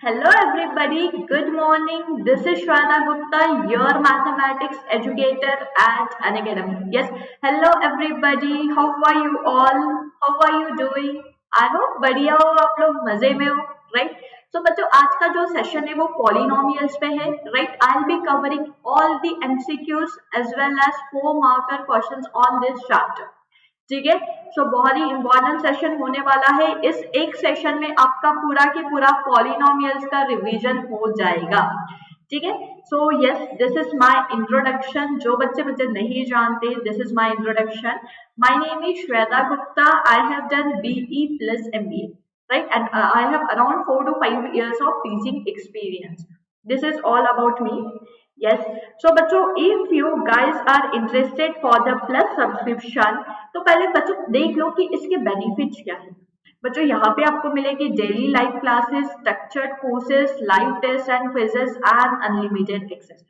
Hello everybody, good morning. This is Shweta Gupta, your mathematics educator at Unacademy. Yes, hello everybody. How are you all? How are you doing? I hope बढ़िया हो आप लोग मजे में हो, right? So बच्चों आज का जो सेशन है वो पॉलिनोमियल्स पे है, right? I'll be covering all the MCQs as well as 4 marker questions on this chapter. ठीक है, सो बहुत ही इंपॉर्टेंट सेशन होने वाला है। इस एक सेशन में आपका पूरा के पूरा पॉलिनोमियल्स का रिवीजन हो जाएगा। ठीक है, so yes, this is my introduction. जो बच्चे मुझे नहीं जानते, this is my introduction. My name is Shweta Gupta. I have done BE plus MBA, right? And I have around 4 to 5 years of teaching experience. This is all about me. Yes. So बच्चों, if you guys are interested for the plus subscription, तो पहले बच्चों देख लो कि इसके benefits क्या है। बच्चों यहाँ पे आपको मिलेगी daily live classes, structured courses, live test and quizzes and unlimited access.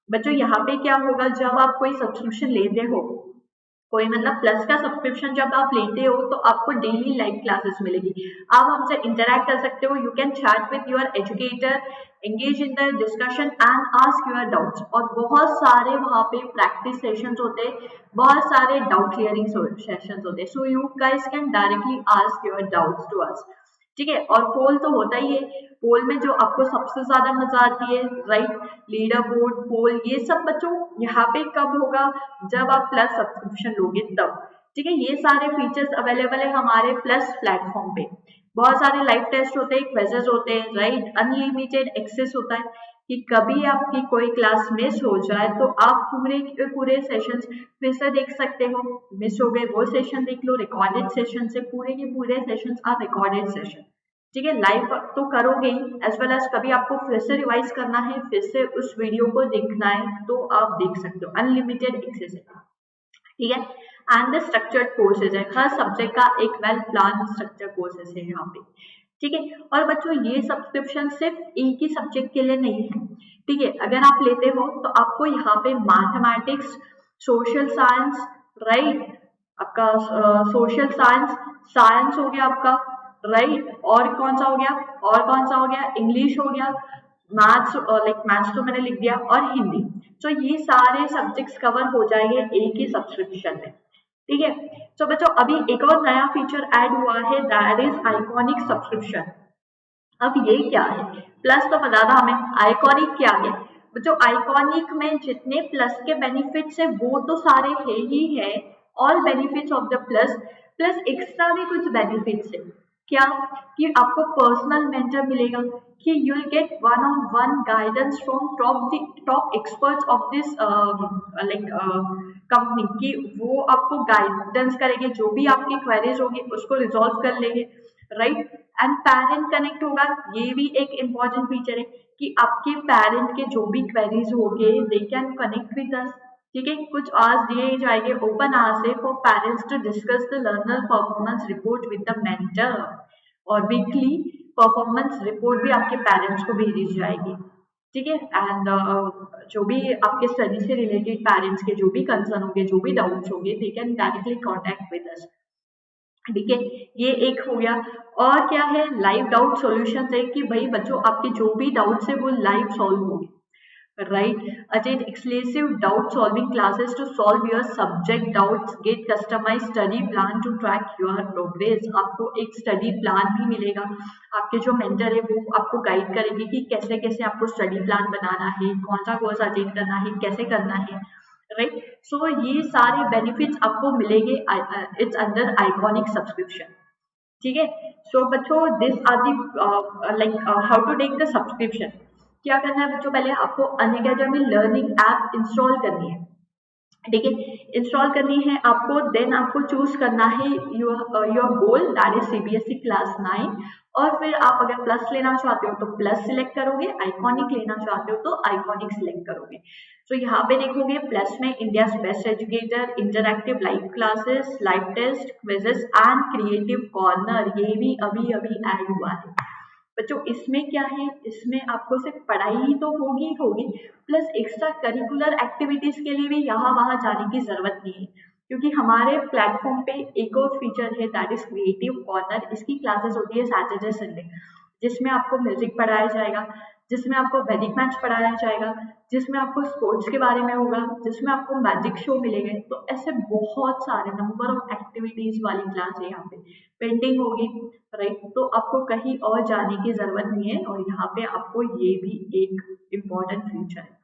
बच्चों यहाँ पे क्या होगा, जब आप कोई सब्सक्रिप्शन लेते हो, कोई मतलब प्लस का सब्सक्रिप्शन जब आप लेते हो तो आपको डेली लाइव क्लासेस मिलेगी। आप हमसे इंटरेक्ट कर सकते हो। You can chat with your educator, engage in the discussion and ask your doubts. और बहुत सारे वहाँ पे प्रैक्टिस सेशंस होते हैं, बहुत सारे डाउट क्लियरिंग सेशंस होते हैं। So you guys can directly ask your doubts to us. ठीक है, और पोल तो होता ही है। पोल में जो आपको सबसे ज्यादा मजा आती है, राइट, लीडर बोर्ड, पोल, ये सब बच्चों यहाँ पे कब होगा, जब आप प्लस सब्सक्रिप्शन लोगे तब। ठीक है, ये सारे फीचर्स अवेलेबल है हमारे प्लस प्लेटफॉर्म पे। बहुत सारे लाइव टेस्ट होते हैं, क्विजेस होते हैं, राइट, अनलिमिटेड एक्सेस होता है कि कभी आपकी कोई क्लास मिस हो जाए तो आप पूरे के पूरे सेशंस फिर से देख सकते हो। मिस हो गए वो सेशन देख लो, रिकॉर्डेड सेशन से पूरे के पूरे सेशंस आर रिकॉर्डेड सेशन। ठीक है, लाइव तो करोगे ही, एज वेल एज कभी आपको फिर से रिवाइज करना है, फिर से उस वीडियो को देखना है तो आप देख सकते हो। अनलिमिटेड एक्सेस है, ठीक है। एंड द स्ट्रक्चर्ड कोर्सेज है, हर सब्जेक्ट का एक वेल प्लान स्ट्रक्चर कोर्सेज है यहाँ पे। ठीक है, और बच्चों ये सब्सक्रिप्शन सिर्फ एक ही सब्जेक्ट के लिए नहीं है। ठीक है, अगर आप लेते हो तो आपको यहाँ पे मैथमेटिक्स, सोशल साइंस, राइट, आपका सोशल साइंस, साइंस हो गया आपका, राइट, और कौन सा हो गया, और कौन सा हो गया, इंग्लिश हो गया, मैथ्स, लाइक मैथ्स तो मैंने लिख दिया, और हिंदी। तो ये सारे सब्जेक्ट्स कवर हो जाएंगे एक ही सब्सक्रिप्शन में। ठीक है, तो बच्चों अभी एक और नया फीचर ऐड हुआ है, दैट इज आइकॉनिक सब्सक्रिप्शन। अब ये क्या है, प्लस तो पता था हमें, आइकॉनिक क्या है। बच्चों आइकॉनिक में जितने प्लस के बेनिफिट्स है वो तो सारे है ही है, all benefits of the plus, plus extra भी कुछ बेनिफिट्स है। क्या, कि आपको पर्सनल मेंटर मिलेगा, कि you will get one on one guidance from top experts of this like company, कि वो आपको गाइडेंस करेंगे, जो भी आपकी क्वेरीज होगी उसको रिजॉल्व कर लेंगे, राइट। एंड पेरेंट कनेक्ट होगा, ये भी एक इम्पॉर्टेंट फीचर है कि आपके पेरेंट के जो भी क्वेरीज होंगे they can connect with us. ठीक है, कुछ आवर्स दिए जाएंगे ओपन आवर्स से for parents to discuss the learner performance report with the mentor, और वीकली परफॉर्मेंस रिपोर्ट भी आपके पेरेंट्स को भेजी जाएगी। ठीक है, एंड जो भी आपके स्टडी से रिलेटेड पेरेंट्स के जो भी कंसर्न होंगे, जो भी डाउट्स होंगे, they can directly contact with us. ठीक है, ये एक हो गया। और क्या है, लाइव डाउट सॉल्यूशन है, कि भाई बच्चों आपके जो भी डाउट्स है वो लाइव सॉल्व होंगे, right? Attend exclusive doubt solving classes to solve your subject doubts. Get customized study plan to track your progress. आपको एक स्टडी प्लान भी मिलेगा, आपके जो मेंटर है वो आपको गाइड करेंगे कि कैसे कैसे आपको स्टडी प्लान बनाना है, कौन सा कोर्स अटेंड करना है, कैसे करना है, राइट। सो ये सारे बेनिफिट्स आपको मिलेंगे, इट्स अंडर आइकॉनिक सब्सक्रिप्शन। ठीक है, सो बच्चों this are the like how to take the subscription. क्या करना है बच्चों, पहले आपको अनअकैडमी लर्निंग ऐप इंस्टॉल करनी है। ठीक है, इंस्टॉल करनी है आपको, देन आपको चूज करना है your goal, that is CBSE class 9। और फिर आप अगर प्लस लेना चाहते हो तो प्लस सिलेक्ट करोगे, आइकॉनिक लेना चाहते हो तो आइकॉनिक सिलेक्ट करोगे। तो यहाँ पे देखोगे प्लस में India best educator, interactive live classes, live test, quizzes and creative corner, ये भी अभी अभी ऐड हुआ है। बच्चों इसमें क्या है, इसमें आपको सिर्फ पढ़ाई ही तो होगी प्लस एक्स्ट्रा करिकुलर एक्टिविटीज के लिए भी यहाँ वहाँ जाने की जरूरत नहीं है, क्योंकि हमारे प्लेटफॉर्म पे एक और फीचर है, दैट इज क्रिएटिव कॉर्नर। इसकी क्लासेस होती है सैटरडे संडे। जिसमें आपको म्यूजिक पढ़ाया जाएगा, जिसमें आपको वैदिक मैथ्स पढ़ाया जाएगा, जिसमें आपको स्पोर्ट्स के बारे में होगा, जिसमें आपको मैजिक शो मिलेंगे। तो ऐसे बहुत सारे नंबर ऑफ एक्टिविटीज वाली क्लास है यहाँ पे। पेंटिंग होगी, राइट। तो आपको कहीं और जाने की जरूरत नहीं है, और यहाँ पे आपको ये भी एक इम्पॉर्टेंट फीचर है,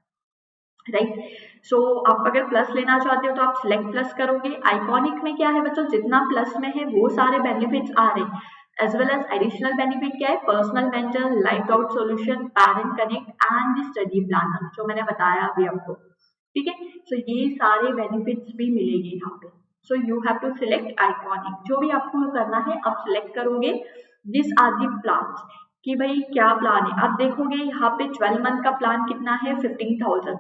राइट। सो आप अगर प्लस लेना चाहते हो तो आप सिलेक्ट प्लस करोगे। आइकॉनिक में क्या है बच्चों, जितना प्लस में है वो सारे बेनिफिट्स आ रहे हैं, as well as additional benefit क्या है, personal mentor, life doubt solution, parent connect and the study planner, जो मैंने बताया अभी आपको, ठीक है। सो ये सारे बेनिफिट्स भी मिलेंगे यहाँ पे। So you have to select iconic. जो भी आपको करना है आप सिलेक्ट करोगे दिस आर दी प्लान्स, कि भाई क्या प्लान है। आप देखोगे यहाँ पे 12 मंथ का प्लान कितना है, 15,000।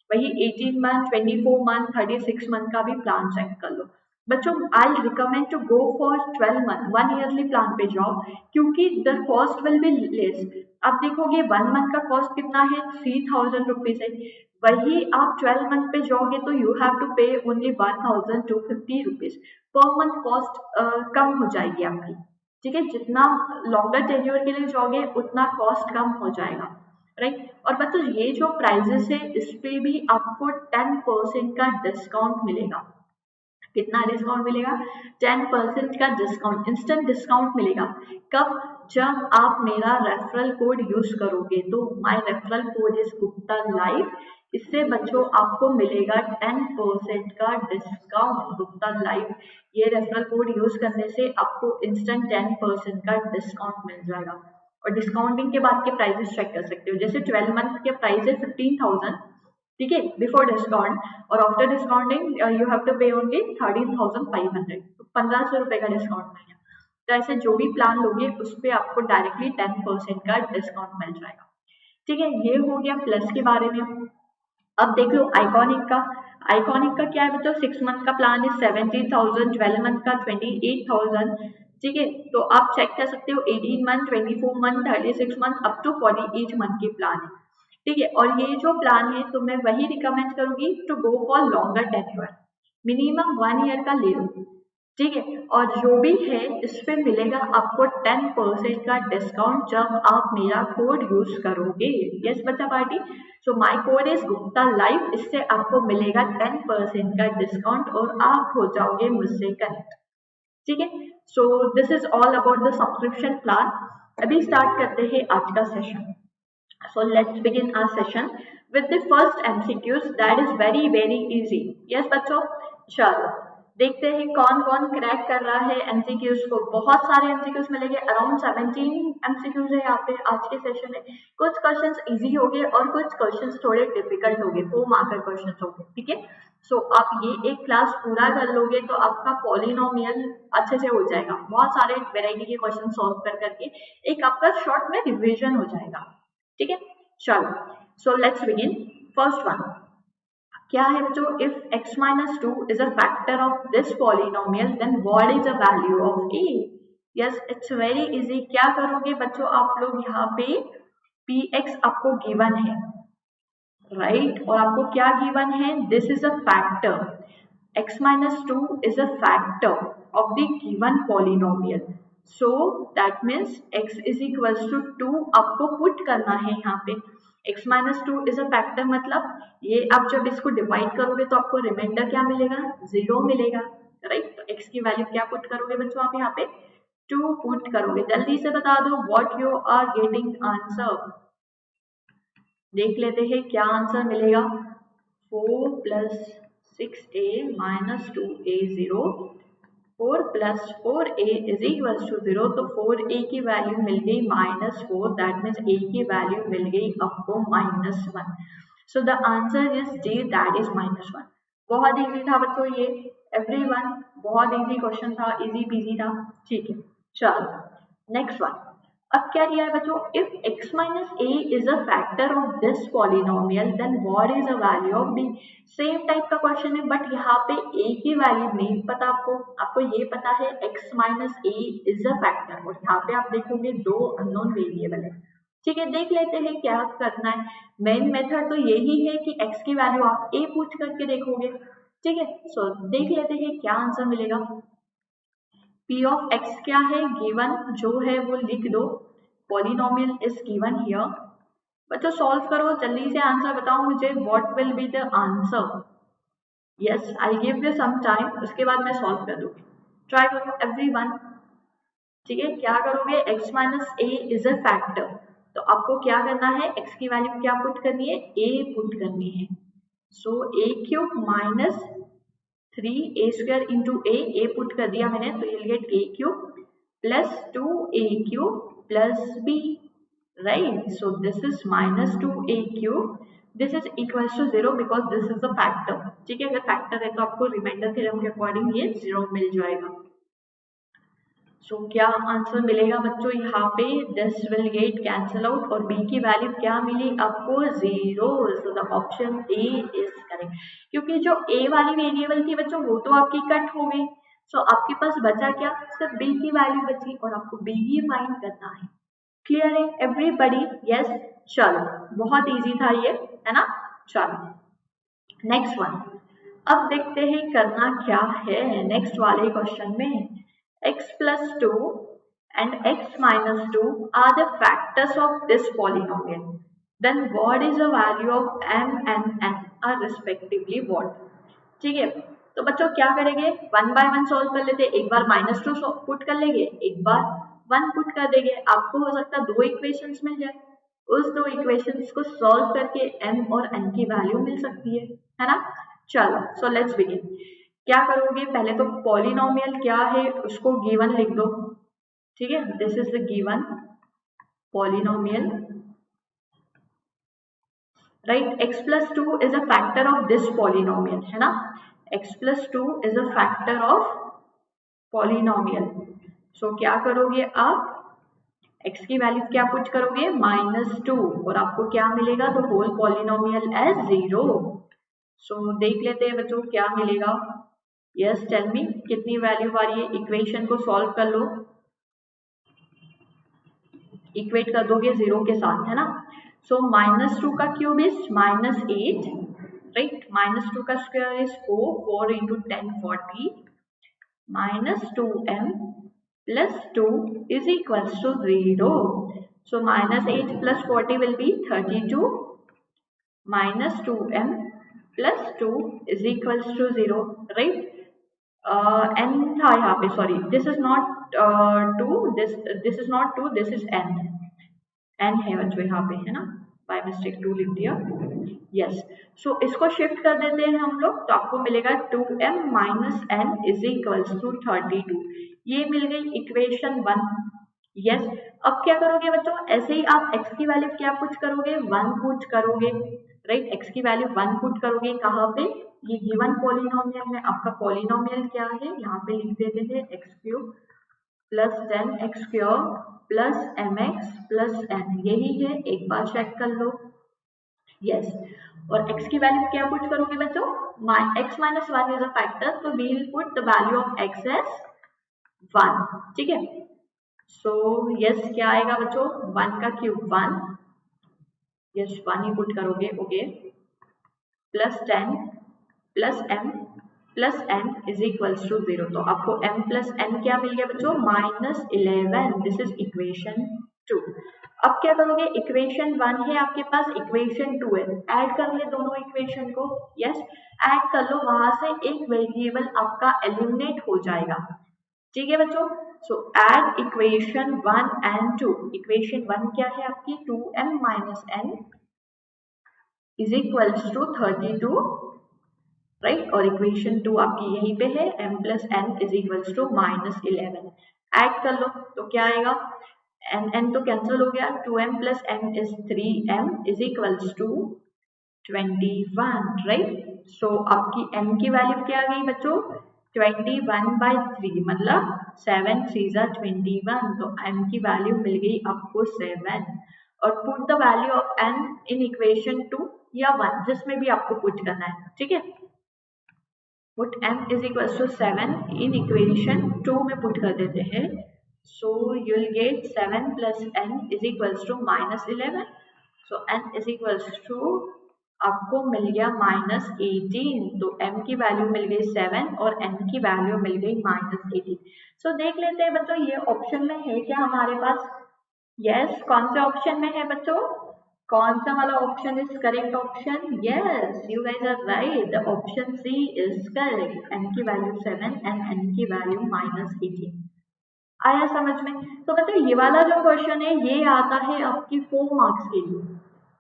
वही 18 मंथ, 24 मंथ, 36 मंथ का भी प्लान चेक कर लो बच्चों। I recommend to go for 12 month, 1 yearly plan पे जाओ, क्योंकि the cost will be less. आप देखोगे 1 मंथ का कॉस्ट कितना है, 3,000 रुपीज है। वही आप 12 मंथ पे जाओगे तो you have to pay only 1,250 rupees per month. Cost कम हो जाएगी आपकी, ठीक है। जितना लॉन्गर टेन्योर के लिए जाओगे उतना कॉस्ट कम हो जाएगा, राइट। और बच्चों ये जो प्राइजेस है इस पे भी आपको 10% का डिस्काउंट मिलेगा। कितना डिस्काउंट मिलेगा, 10% का डिस्काउंट, इंस्टेंट डिस्काउंट मिलेगा। कब, जब आप मेरा रेफरल कोड यूज करोगे। तो my referral code is Gupta live. इससे बच्चों आपको मिलेगा 10% का डिस्काउंट, गुप्ता लाइव। ये रेफरल कोड यूज करने से आपको इंस्टेंट 10% का डिस्काउंट मिल जाएगा। और डिस्काउंटिंग के बाद के प्राइसेस चेक कर सकते हो, जैसे 12 मंथ के प्राइस है 15,000, ठीक है, बिफोर डिस्काउंट। और after discounting you have to pay only 13,500, 1,500 रुपए का डिस्काउंट मिलेगा। तो ऐसे जो भी प्लान लोगे उस पर आपको डायरेक्टली 10% का डिस्काउंट मिल जाएगा, ठीक है। ये हो गया प्लस के बारे में। अब देख लो आइकॉनिक का। आइकॉनिक का क्या है बच्चों, 6 मंथ का प्लान है 17,000, 12 मंथ का 28,000, ठीक है। तो आप चेक कर सकते हो 18 month, 24 month, 36 month, up to 48 month की प्लान है, ठीक है। और ये जो प्लान है तो मैं वही रिकमेंड करूंगी to go for longer tenure, minimum 1 year का ले लो, ठीक है। और जो भी है इस पे मिलेगा आपको 10% का डिस्काउंट जब आप मेरा कोड यूज करोगे। यस बच्चा party. So my code is Gupta live. इससे आपको मिलेगा 10% का डिस्काउंट और आप हो जाओगे मुझसे कनेक्ट, ठीक है। So this is all about the subscription plan. अभी स्टार्ट करते हैं आज का session. So let's begin our session with the first MCQs that is very easy. Yes बच्चों, चलो देखते हैं कौन कौन क्रैक कर रहा है MCQs को। बहुत सारे MCQs मिलेंगे, अराउंड 17 MCQs है यहाँ पे आज के सेशन में। कुछ क्वेश्चंस इजी होंगे और कुछ क्वेश्चंस थोड़े डिफिकल्ट होंगे, 4 मार्कर क्वेश्चंस होंगे, ठीक है। सो आप ये एक क्लास पूरा कर लोगे तो आपका पॉलिनोमियल अच्छे से हो जाएगा। बहुत सारे वेराइटी के क्वेश्चन सॉल्व कर करके एक आपका शॉर्ट में रिविजन हो जाएगा, ठीक है। चलो so let's begin. First one क्या है बच्चों, if x minus 2 is a factor of this polynomial then what is the value of a? yes it's very easy। क्या करोगे बच्चों आप लोग, यहाँ पे px आपको गिवन है, राइट। और आपको क्या गिवन है, this is a factor, x minus 2 is a factor of the given polynomial, so that means x is equals to 2 आपको पुट करना है यहाँ पे। x minus 2 is a factor मतलब ये आप जब इसको डिवाइड करोगे तो आपको रिमाइंडर क्या मिलेगा, 0 मिलेगा, राइट। तो x की वैल्यू क्या पुट करोगे बच्चों आप यहाँ पे, 2 पुट करोगे। जल्दी से बता दो what you are getting answer. देख लेते हैं क्या आंसर मिलेगा। 4 plus 6a minus 2a 0, 4 plus 4a is equals to 0। तो 4a की वैल्यू मिल गई -4, दैट मीन्स a की वैल्यू मिल गई आपको -1। So the answer is D, that is -1। बहुत इजी था बच्चों ये, एवरीवन बहुत इजी क्वेश्चन था, इजी पीजी था, ठीक है। चलो नेक्स्ट वन। अब क्या दिया है बच्चों, if x minus a is a factor of this polynomial then what is the value of b। Same type का क्वेश्चन है बट यहाँ पे a की वैल्यू नहीं पता आपको ये पता है x minus a is a factor, और यहाँ पे आप देखोगे 2 अननोन वेरिएबल है, ठीक है। देख लेते हैं क्या करना है। मेन मेथड तो यही है कि x की वैल्यू आप a पूछ करके देखोगे, ठीक है। सो देख लेते हैं क्या आंसर मिलेगा। p ऑफ x क्या है, गिवन जो है वो लिख दो, पॉलिनोमियल इज गिवन हियर। बच्चों सॉल्व करो, जल्दी से आंसर बताओ मुझे, what will be the answer. Yes, I give you some time, उसके बाद मैं सॉल्व कर दूंगी। ट्राई करो एवरीवन। ठीक है, क्या करोगे, x minus A is a factor, तो आपको क्या करना है, x की वैल्यू क्या पुट करनी है, a पुट करनी है। सो a cube minus 3a square into A put कर दिया मैंने, तो you'll get a cube plus 2a cube plus b, right? So this is minus 2a cube, this is equals to 0 because this is a factor। ठीक है, अगर factor है तो आपको रिमाइंडर थ्योरम के अकॉर्डिंग ये 0 मिल जाएगा। सो क्या आंसर मिलेगा बच्चों यहाँ पे, this will get cancel out और b की वैल्यू क्या मिली आपको, 0। So the option A is correct, क्योंकि जो a वाली वेरिएबल थी बच्चों वो तो आपकी कट हो गई। सो आपके पास बचा क्या, सिर्फ b की वैल्यू बची और आपको b ही फाइंड करना है। क्लियर है एवरीबॉडी? यस, चलो बहुत इजी था ये, है ना। चलो नेक्स्ट वन, अब देखते हैं करना क्या है नेक्स्ट वाले क्वेश्चन में। x plus 2 and x minus 2 are the factors of this polynomial. Then what is the value of m and n are respectively what? ठीक है, तो बच्चों क्या करेंगे, वन बाय वन सॉल्व कर लेते, एक बार -2 पुट कर लेंगे, एक बार 1 पुट कर देंगे, आपको हो सकता है 2 इक्वेशंस मिल जाए, उस 2 इक्वेशंस को सॉल्व करके m और n की वैल्यू मिल सकती है ना। चलो सो लेट्स बिगिन। क्या करोगे, पहले तो पॉलिनोमियल क्या है उसको गिवन लिख दो। ठीक है, this is the given polynomial, right. x plus 2 is a factor of this polynomial, है ना, x plus 2 is a factor of polynomial। सो क्या करोगे आप, x की वैल्यू क्या पुट करोगे, -2 और आपको क्या मिलेगा, द होल पॉलिनोमियल एज 0। सो देख लेते हैं बच्चों क्या मिलेगा। यस टेल मी कितनी वैल्यू आ रही है, इक्वेशन को सॉल्व कर लो, इक्वेट कर दोगे 0 के साथ, है ना। सो -2 का क्यूब इज -8, राइट, -2 का square is 4 into 10 40, -2m plus 2 is equals to 0। so -8 plus 40 will be 32, -2m plus 2 is equals to 0, right। n था यहाँ पे, sorry this is not 2, this is not 2, this is n है बच्चों यहाँ पे, है ना, बाय मिस्टेक 2 लिख दिया। यस, सो इसको शिफ्ट कर देते हैं हम लोग, तो आपको मिलेगा 2m minus n is equals to 32। ये मिल गई इक्वेशन 1। यस, अब क्या करोगे बच्चों, ऐसे ही आप x की वैल्यू क्या पुट करोगे, 1 पुट करोगे, राइट। x की वैल्यू 1 पुट करोगे कहाँ पे, ये गिवन पॉलिनोमियल में, आपका पॉलिनोमियल क्या है, यहाँ पे लिख देते हैं x cube plus 10x cube plus mx plus n, यही है, एक बार चेक कर लो। यस, और x की वैल्यू क्या पुट करोगे बच्चों, x minus 1 is a factor, तो we will put the value of x as 1। ठीक है, सो यस क्या आएगा बच्चों, 1 का क्यूब 1, यस 1 ही पुट करोगे, okay, plus 10 plus m plus n is equals to 0। तो आपको m प्लस n क्या मिल गया बच्चों, -11, दिस इज इक्वेशन 2। अब क्या करोगे, इक्वेशन 1 है आपके पास, इक्वेशन 2 है, ऐड कर ले दोनों इक्वेशन को। यस, ऐड कर लो, वहां से एक वेरिएबल आपका एलिमिनेट हो जाएगा। ठीक है बच्चों, so add equation 1 and 2। Equation 1 क्या है आपकी, 2m minus n is equals to 32, right, और इक्वेशन 2 आपकी यहीं पे है, m plus n is equals to -11। Add कर लो तो क्या आएगा, n तो कैंसिल हो गया, 2m plus n is 3m is equals to 21, right. So आपकी m की वैल्यू क्या आ गई बच्चों, 21/3, मतलब 7 3 जा 21, तो m की वैल्यू मिल गई आपको 7। और put the value of n in equation 2 या 1, जिसमें भी आपको पुट करना है। ठीक है, put m is equals to 7 in equation 2 में पुट कर देते हैं। So you will get 7 plus n is equals to -11। So n is equals to आपको मिल गया -18, तो m की वैल्यू मिल गई 7 और n की वैल्यू मिल गई -18। सो देख लेते हैं बच्चों ये ऑप्शन में है क्या हमारे पास, यस, कौन से ऑप्शन में है बच्चों? कौन सा वाला option is correct option? Yes, you guys are right, the option C is correct. n की वैल्यू 7 एंड n की वैल्यू -18। आया समझ में? तो मतलब ये वाला जो क्वेश्चन है ये आता है आपकी 4 मार्क्स के लिए।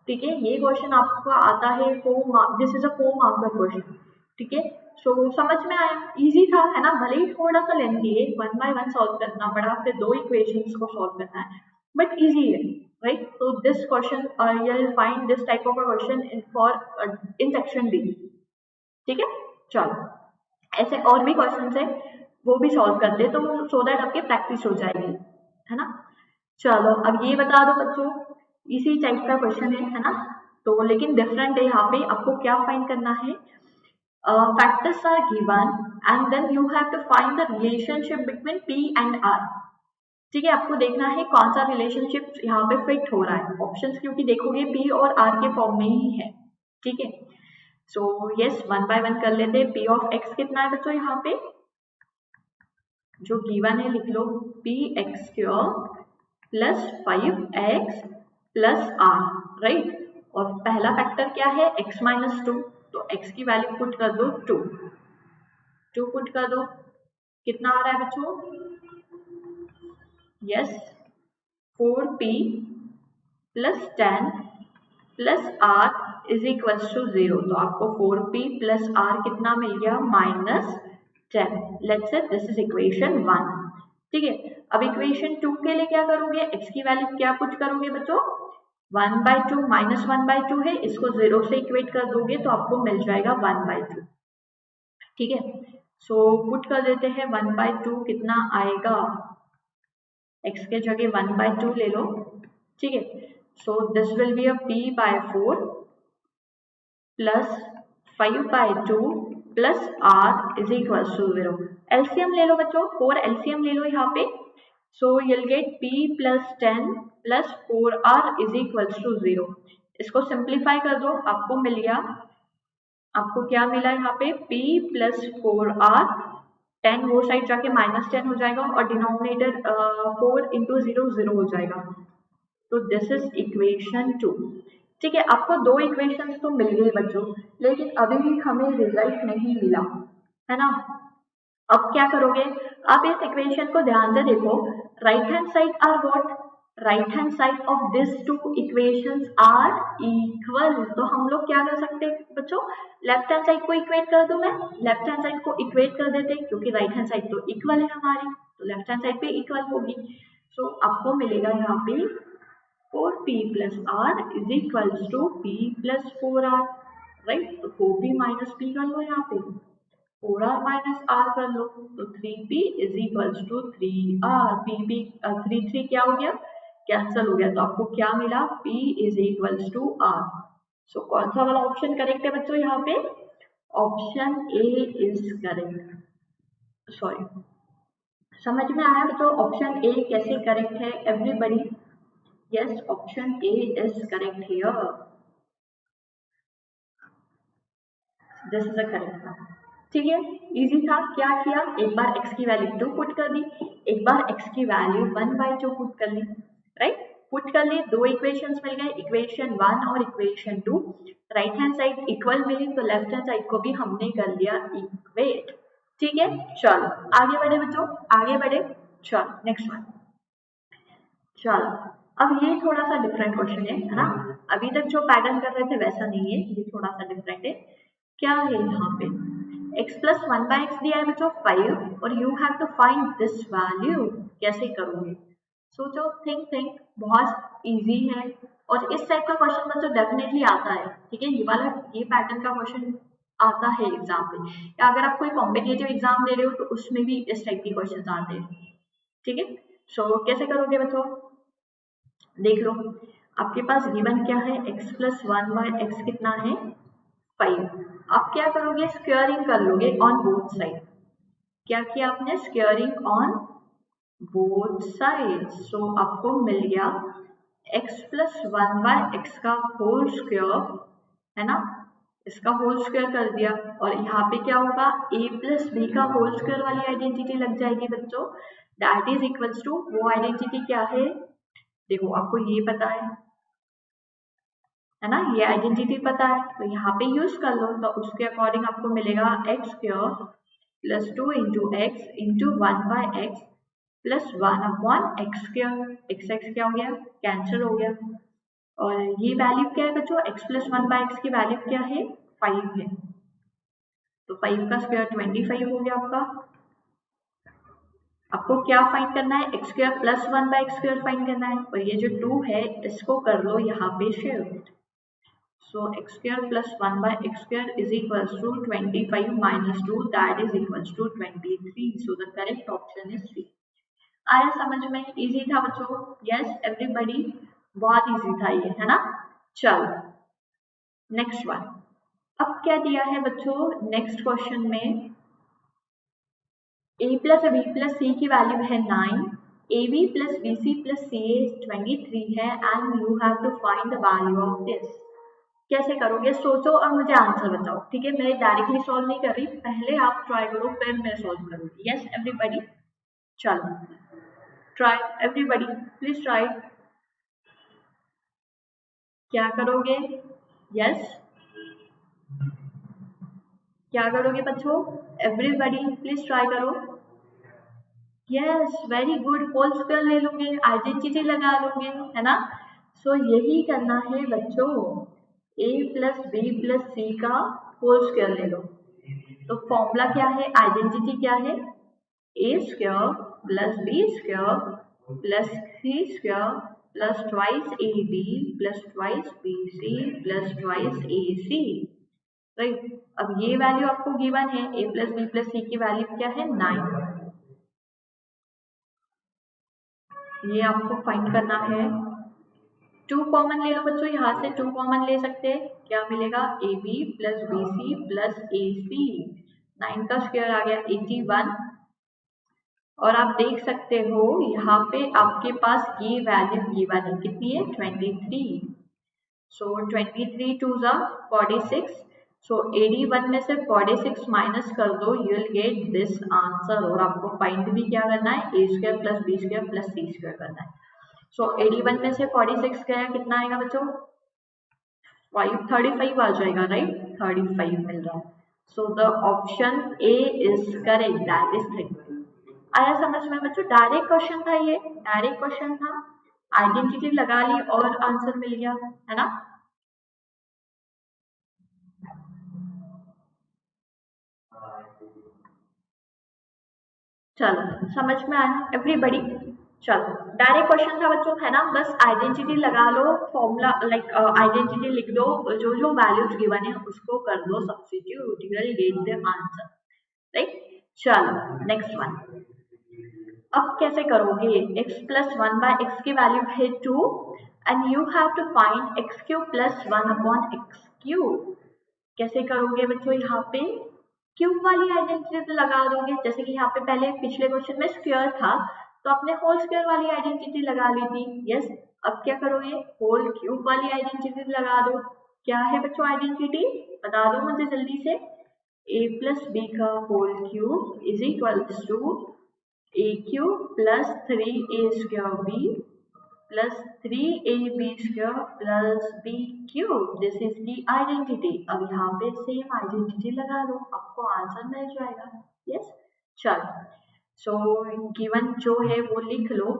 ठीक है, ये क्वेश्चन आपका आता है 4 marks, this is a 4 mark का क्वेश्चन। ठीक है, सो समझ में आया? इजी था है ना, भले ही थोड़ा सा लेंथी है, 1 बाय 1 सॉल्व करना पड़ा, फिर 2 इक्वेशंस को सॉल्व करना है, बट इजी है, राइट? तो this question you will find this type of a question in for in section D. ठीक है, चलो ऐसे और भी क्वेश्चन है, वो भी सॉल्व करते हैं, तो सो दैट आपकी प्रैक्टिस हो जाएगी, है ना? चलो अब ये बता दो बच्चों, इसी टाइप का क्वेश्चन है ना, तो लेकिन डिफरेंट है। यहाँ पे आपको क्या फाइंड करना है? Factors are given and then you have to find the relationship between P and R. ठीक है, आपको देखना है कौन सा रिलेशनशिप यहाँ पे फिट हो रहा है। ऑप्शंस क्योंकि देखोगे पी और आर के फॉर्म में ही है। ठीक है, सो यस, 1 बाय 1 कर लेते हैं। पी ऑफ एक्स कितना है बच्चों? यहाँ पे जो गिवन है लिख लो, p x square plus 5x plus r, right? और पहला फैक्टर क्या है? x माइनस 2, तो x की वैल्यू पुट कर दो 2 पुट कर दो, कितना आ रहा है बच्चों? Yes, 4p plus 10 plus R is equal to 0, तो आपको 4p प्लस आर कितना मिल गया? -10। Let's say this is equation 1। ठीक है, अब इक्वेशन 2 के लिए क्या करोगे? x की वैल्यू क्या पुट करोगे बच्चों? 1/2 -1/2 है, इसको 0 से इक्वेट कर दोगे तो आपको मिल जाएगा 1/2। ठीक है, सो पुट कर देते हैं 1/2 कितना आएगा? x के जगह 1/2 ले लो। ठीक है, so this will be a p/4 plus 5/2 plus r is equal to 0। LCM ले लो बच्चों, 4 एलसीएम ले लो यहाँ पे, so you'll get p plus 10 plus 4r is equal to 0। इसको सिंप्लीफाई कर दो, आपको मिल गया, आपको क्या मिला यहाँ पे? p प्लस 4r, 10 वो साइड जाके -10 हो जाएगा और डिनोमिनेटर 4 इंटू 0 0 हो जाएगा, तो दिस इज इक्वेशन 2। ठीक है, आपको 2 इक्वेशंस तो मिल गई बच्चों, लेकिन अभी भी हमें रिजल्ट नहीं मिला, है ना? अब क्या करोगे? आप इस इक्वेशन को ध्यान से देखो, right hand side are what? Right hand side of this 2 equations are equal, तो हम लोग क्या कर सकते हैं बच्चों? लेफ्ट हैंड साइड को इक्वेट कर दूं मैं, लेफ्ट हैंड साइड को इक्वेट कर देते हैं, क्योंकि राइट हैंड साइड तो इक्वल है हमारी, तो लेफ्ट हैंड साइड पे इक्वल होगी। सो आपको मिलेगा यहाँ पे 4p plus r is equals to p plus 4r, right? तो 4p minus p कर लो, यहाँ पे 4r minus r कर लो, तो 3p is equals to 3r। p 3 क्या हो गया? कैंसल हो गया, तो आपको क्या मिला? p is equals to r। सो कौन सा वाला ऑप्शन करेक्ट है बच्चों? यहाँ पे option A is correct. Sorry, समझ में आया बच्चों ऑप्शन ए कैसे करेक्ट है? Everybody, yes, option A is correct here, this is the correct one। ठीक है, इजी था। क्या किया? एक बार x की वैल्यू 2 पुट कर दी, एक बार x की वैल्यू 1/2 पुट कर ली, राइट? पुट कर ली, 2 इक्वेशंस मिल गए, इक्वेशन 1 और equation 2। Right hand side equal मिली, तो लेफ्ट हैंड साइड को भी हमने कर लिया इक्वेट। ठीक है, चलो आगे बढ़े बच्चों, आगे बढ़े, चलो नेक्स्ट वन। चलो अब ये थोड़ा सा डिफरेंट क्वेश्चन है ना? अभी तक जो पैटर्न कर रहे थे वैसा नहीं है, ये थोड़ा सा डिफरेंट है। क्या है यहाँ पे? x प्लस 1/x दिया है बच्चों 5 और you have to find this value. कैसे करोगे? सोचो, थिंक, बहुत इजी है, और इस टाइप का क्वेश्चन बच्चों डेफिनेटली आता है। ठीक है, ये वाला ये पैटर्न का क्वेश्चन आता है एग्जाम में, या अगर आप कोई कॉम्पिटेटिव एग्जाम दे रहे हो तो उसमें भी इस टाइप के क्वेश्चन आते हैं। ठीक है, सो कैसे करोगे बच्चों? देख लो, आपके पास गिवन क्या है? x प्लस 1/x कितना है? 5। आप क्या करोगे? स्क्वायरिंग कर लोगे ऑन बोथ साइड। क्या किया आपने? स्क्वायरिंग ऑन बोथ साइड, सो आपको मिल गया x प्लस 1/x का होल स्क्वायर, है ना? इसका होल स्क्वायर कर दिया, और यहाँ पे क्या होगा? a प्लस b का होल स्क्वायर वाली आइडेंटिटी लग जाएगी बच्चों, दैट इज इक्वल्स टू, वो आइडेंटिटी क्या है? देखो आपको ये पता है ना, ये आइडेंटिटी पता है, तो यहाँ पे यूज कर लो। तो उसके अकॉर्डिंग आपको मिलेगा x square plus 2 into x into 1/x plus 1/x square. X x क्या हो गया, कैंसिल हो गया। और ये वैल्यू क्या है बच्चों, x प्लस 1/x की वैल्यू क्या है, 5 है। तो 5 का स्क्वायर 25 हो गया आपका। आपको क्या फाइंड करना है, x square plus 1/x square find करना है। और ये जो 2 है इसको कर लो यहाँ पे shift. So x square plus 1/x square is equals to 25 minus 2, that is equals to 23. So the correct option is C. आया समझ में, इजी था बच्चों, यस एवरीबॉडी, बहुत इजी था ये, है ना। चलो नेक्स्ट वन। अब क्या दिया है बच्चों नेक्स्ट क्वेश्चन में, a plus B plus C की वैल्यू है 9, ab plus bc plus ca 23 है, and you have to find the value of this. कैसे करोगे, सोचो और मुझे आंसर बताओ, ठीक है। मैं डायरेक्टली सॉल्व नहीं कर रही, पहले आप ट्राई करो फिर मैं सॉल्व करूंगी। यस एवरीबॉडी, चलो ट्राई, एवरीबॉडी प्लीज ट्राई। क्या करोगे, यस क्या करोगे बच्चों, एवरीबॉडी प्लीज ट्राई करो। Yes very good, whole square ले लोगे, आइडेंटिटी लगा लोगे, है ना। सो यही करना है बच्चों, a प्लस बी प्लस सी का होल स्क्वायर ले लो। तो फॉर्मूला क्या है, आइडेंटिटी क्या है, a square plus B square plus C square plus twice A B plus twice B C plus twice A C, right. अब ये वैल्यू आपको गिवन है, a plus B plus C की वैल्यू क्या है 9, ये आपको फाइंड करना है। 2 कॉमन ले लो बच्चों, यहाँ से 2 कॉमन ले सकते हैं, क्या मिलेगा, a B plus b C plus a c, 9 का स्क्वायर आ गया 81। और आप देख सकते हो यहाँ पे आपके पास ये वैल्यू गिवन है, कितनी है 23। सो 23 2 जा 46। सो 81 में से 46 माइनस कर दो, you will get this answer. और आपको फाइंड भी क्या करना है, ए square plus B square plus सी स्क्वायर करना है। सो 81 में से 46 गया, कितना आएगा बच्चों, 35 आ जाएगा, राइट, 35 मिल रहा है। So the option A is correct, that is 30। आया समझ में बच्चों, डायरेक्ट क्वेश्चन था, ये डायरेक्ट क्वेश्चन था, आइडेंटिटी लगा ली और आंसर मिल गया, है ना। चलो समझ में आया एवरीबॉडी। चलो डायरेक्ट क्वेश्चन था बच्चों, है ना, बस आइडेंटिटी लगा लो, फॉर्मूला लाइक आइडेंटिटी लिख दो, जो जो वैल्यूज गिवन है उसको कर दो substitute, you will get the answer, right. चलो नेक्स्ट वन। अब कैसे करोगे, x प्लस 1/x की वैल्यू है 2 and you have to find x cube plus 1/x cube. कैसे करोगे बच्चों, यहाँ पे क्यूब वाली आइडेंटिटी लगा दोगे, जैसे कि यहाँ पे पहले पिछले क्वेश्चन में स्क्वायर था तो आपने होल स्क्वायर वाली आइडेंटिटी लगा ली थी, यस। अब क्या करोगे, होल क्यूब वाली आइडेंटिटी लगा दो। क्या है बच्चों आइडेंटिटी, बता दो मुझे जल्दी से। a प्लस बी का whole cube is equal to a cube plus 3a square b plus 3ab square plus b cube, this is the identity. अब यहाँ पे सेम आइडेंटिटी लगा दो, आपको आंसर मिल जाएगा, यस। चलो सो गिवन जो है वो लिख लो,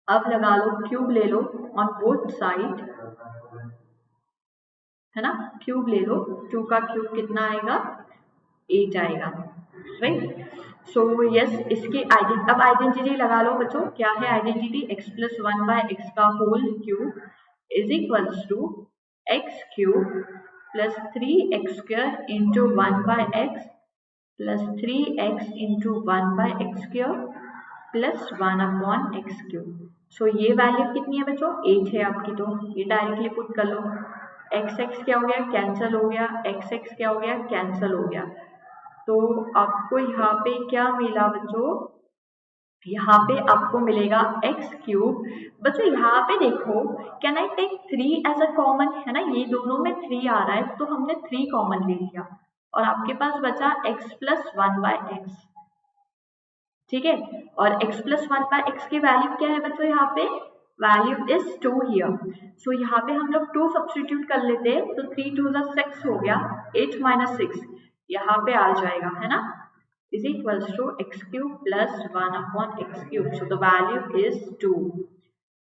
अब लगा लो, क्यूब ले लो ऑन बोथ साइड, है ना, क्यूब ले लो, 2 का क्यूब कितना आएगा 8 आएगा, राइट। सो यस इसकी अब आइडेंटिटी लगा लो बच्चों, क्या है आइडेंटिटी, x प्लस 1/x का whole cube is equals to x cube plus 3x square into 1/x plus 3x into 1/x square plus 1/x cube. So ये वैल्यू कितनी है बच्चों, 8 है आपकी, तो ये डायरेक्टली पुट कर लो। एक्स एक्स क्या हो गया, कैंसिल हो गया, एक्स एक्स क्या हो गया, कैंसिल हो गया। तो आपको यहाँ पे क्या मिला बच्चों, यहाँ पे आपको मिलेगा एक्स क्यूब। बच्चों यहाँ पे देखो, can I take 3 as a common, है ना, ये दोनों में 3 आ रहा है तो हमने 3 कॉमन ले लिया और आपके पास बचा x प्लस 1/x, ठीक है। और x प्लस 1/x की वैल्यू क्या है बच्चों, यहाँ पे वैल्यू इज 2 हियर। सो यहाँ पे हम लोग 2 सब्स्टिट्यूट कर लेते हैं, तो 3 2 6 हो गया, 8 माइनस 6 यहाँ पे आ जाएगा, है ना, is equals to x cube plus 1 upon x cube. So the value is 2,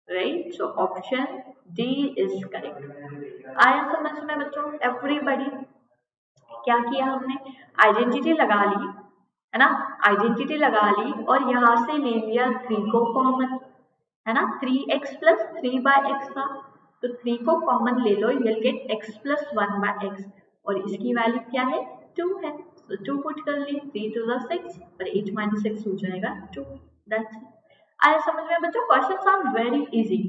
right? So option D is correct. आया समझ में बच्चों everybody? क्या किया हमने, आइडेंटिटी लगा ली, है ना, आइडेंटिटी लगा ली और यहाँ से ले लिया 3 को कॉमन, है ना, 3x प्लस 3 बाय एक्स था, तो 3 को कॉमन ले लो, you'll get x plus 1 by X, और इसकी वैल्यू क्या है, 2 है, तो 2 पुट कर ली, 3 2 6 और 8 माइनस 6 हो जाएगा 2। That's it. आया समझ में बच्चों? Questions are very easy,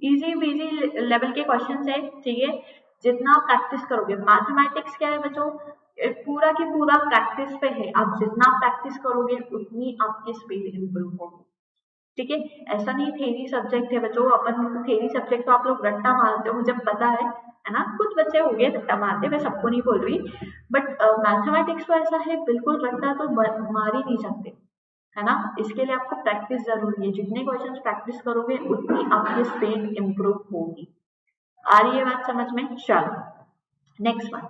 easy peasy level के क्वेश्चंस है, ठीक है। जितना आप प्रैक्टिस करोगे, मैथमेटिक्स क्या है बच्चों, पूरा की पूरा प्रैक्टिस पे है, आप जितना प्रैक्टिस करोगे उतनी आपकी स्पीड इंप्रूव होगी, ठीक है। ऐसा नहीं थेरी सब्जेक्ट है बच्चों, अपन थेरी सब्जेक्ट तो आप लोग रट्टा मारते हो, मुझे पता है ना, कुछ बच्चे हो गए रट्टा मारते, मैं सबको नहीं बोल रही, बट मैथमेटिक्स तो ऐसा है, बिल्कुल रट्टा तो मार ही नहीं सकते, है ना। इसके लिए आपको प्रैक्टिस जरूरी है, जितने क्वेश्चंस प्रैक्टिस करोगे उतनी आपकी स्पीड इंप्रूव होगी। आ रही है बात समझ में? चलो नेक्स्ट वन,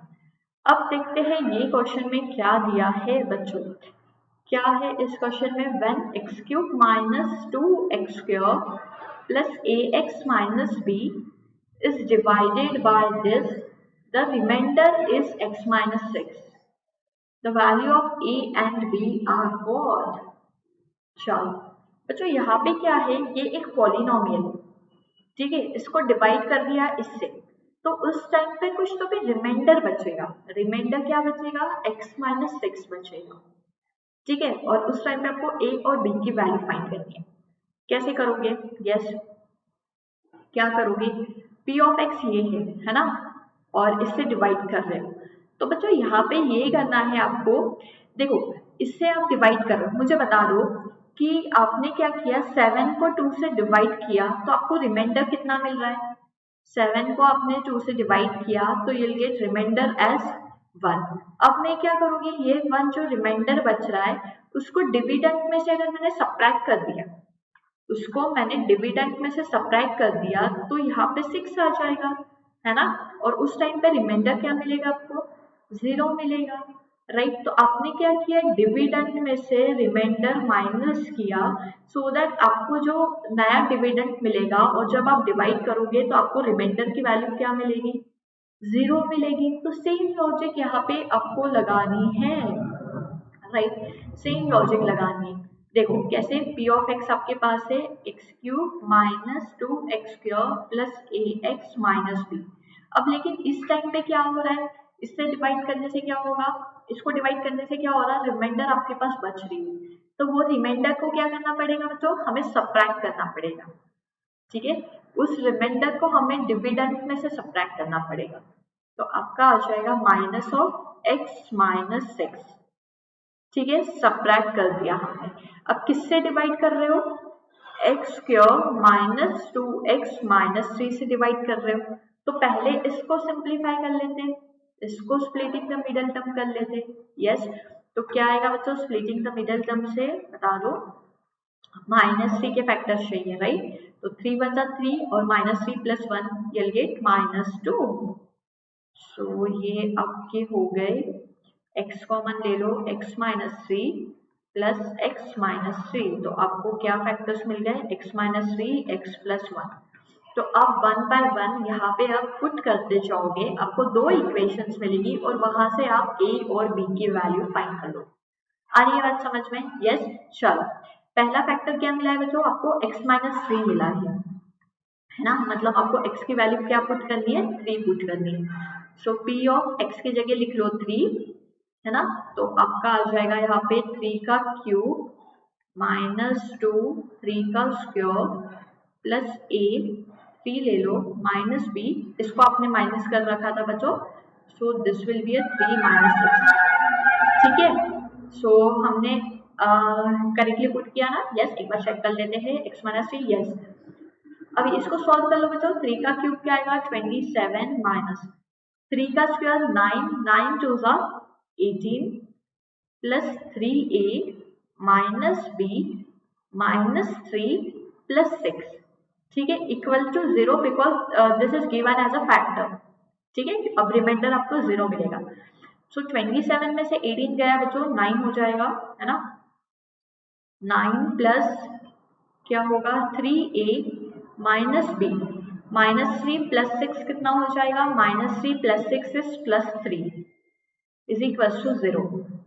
अब देखते हैं ये क्वेश्चन में क्या दिया है बच्चों। क्या है इस क्वेश्चन में, when x cube minus 2x square plus ax minus b is divided by this, the remainder is x minus 6. The value of a and b are what? चलो बच्चों यहाँ पे क्या है, ये एक पॉलिनोमियल है, ठीक है, इसको डिवाइड कर दिया इससे, तो उस टाइम पे कुछ तो भी रिमाइंडर बचेगा, रिमाइंडर क्या बचेगा, x माइनस 6 बचेगा, ठीक है। और उस टाइम पे आपको a और b की वैल्यू फाइंड करनी है। कैसे करोगे, यस क्या करोगे, p ऑफ x ये है ना, और इससे डिवाइड कर रहे हो, तो बच्चों यहाँ पे ये करना है आपको, देखो इससे आप डिवाइड करो, मुझे बता दो कि आपने क्या किया, 7 को 2 से डिवाइड किया तो आपको रिमाइंडर कितना मिल रहा है, 7 को आपने 2 से डिवाइड किया तो you'll get रिमाइंडर एज 1। अब मैं क्या करूंगी, ये 1 जो रिमाइंडर बच रहा है उसको डिविडेंड में से अगर मैंने सब्ट्रैक्ट कर दिया, उसको मैंने डिविडेंड में से सब्ट्रैक्ट कर दिया तो यहाँ पे 6 आ जाएगा, है ना, और उस टाइम पे रिमाइंडर क्या मिलेगा आपको, 0 मिलेगा, राइट। तो आपने क्या किया, डिविडेंड में से रिमाइंडर माइनस किया, सो दैट आपको जो नया डिविडेंड मिलेगा और जब आप डिवाइड करोगे तो आपको रिमाइंडर की वैल्यू क्या मिलेगी, 0 मिलेगी। तो सेम लॉजिक यहाँ पे आपको लगानी है, राइट, सेम लॉजिक लगानी है। देखो कैसे, p ऑफ x आपके पास है x cube minus 2x square plus ax minus b। अब लेकिन इस टाइम पे क्या हो रहा है, इससे डिवाइड करने से क्या होगा, इसको डिवाइड करने से क्या हो रहा है, रिमाइंडर आपके पास बच रही है, तो वो रिमाइंडर को क्या करना पड़ेगा बच्चों, हमें सब्ट्रैक्ट करना पड़ेगा, ठीक है, उस रिमाइंडर को हमें डिविडेंड में से सब्ट्रैक्ट करना पड़ेगा, तो आपका आ जाएगा माइनस ऑफ x माइनस 6, ठीक है, सब्ट्रैक्ट कर दिया हमने। अब किससे डिवाइड कर रहे हो, x square minus 2x minus 3 से डिवाइड कर रहे हो, तो पहले इसको सिंप्लीफाई कर लेते हैं, इसको स्प्लिटिंग द मिडल टर्म कर लेते हैं, यस। तो क्या आएगा बच्चों, स्प्लिटिंग द मिडल टर्म से बता दो, -3 के फैक्टर्स चाहिए, राइट, तो 3 वन जा 3 और -3 प्लस 1 you'll get -2। सो ये आपके हो गए, x कॉमन ले लो, x minus 3 plus x minus 3, तो आपको क्या फैक्टर्स मिल गए, x माइनस 3 x प्लस 1। तो अब 1 बाय 1 यहाँ पे आप पुट करते जाओगे, आपको 2 इक्वेशंस मिलेगी और वहां से आप a और b की वैल्यू फाइंड कर लो। आ रही है बात समझ में, यस। चलो पहला फैक्टर क्या मिला है बच्चों, आपको x माइनस 3 मिला है ना, मतलब आपको x की वैल्यू क्या पुट करनी है, 3 पुट करनी है। सो p ऑफ x की जगह लिख लो 3, है ना, तो आपका आ जाएगा यहाँ पे 3 का क्यूब माइनस 2 3 का स्क्वायर प्लस a 3 ले लो माइनस b, इसको आपने माइनस कर रखा था बच्चों, so this will B 3 minus 6, ठीक है। सो हमने करेक्टली पुट किया ना, यस, एक बार चेक कर लेते हैं, x माइनस 3, यस। अभी इसको सॉल्व कर लो बच्चों, 3 का क्यूब क्या आएगा, 27 माइनस 3 का square 9 9 2 18 plus 3a minus b minus 3 plus 6, ठीक है, equal to 0 because this is given as a factor. ठीक है, अब रिमाइंडर आपको 0 मिलेगा। सो 27 में से 18 गया बच्चों, 9 हो जाएगा, है ना। 9 प्लस क्या होगा, 3a माइनस b, -3 प्लस 6 कितना हो जाएगा, -3 plus 6 is +3 is equal to 0।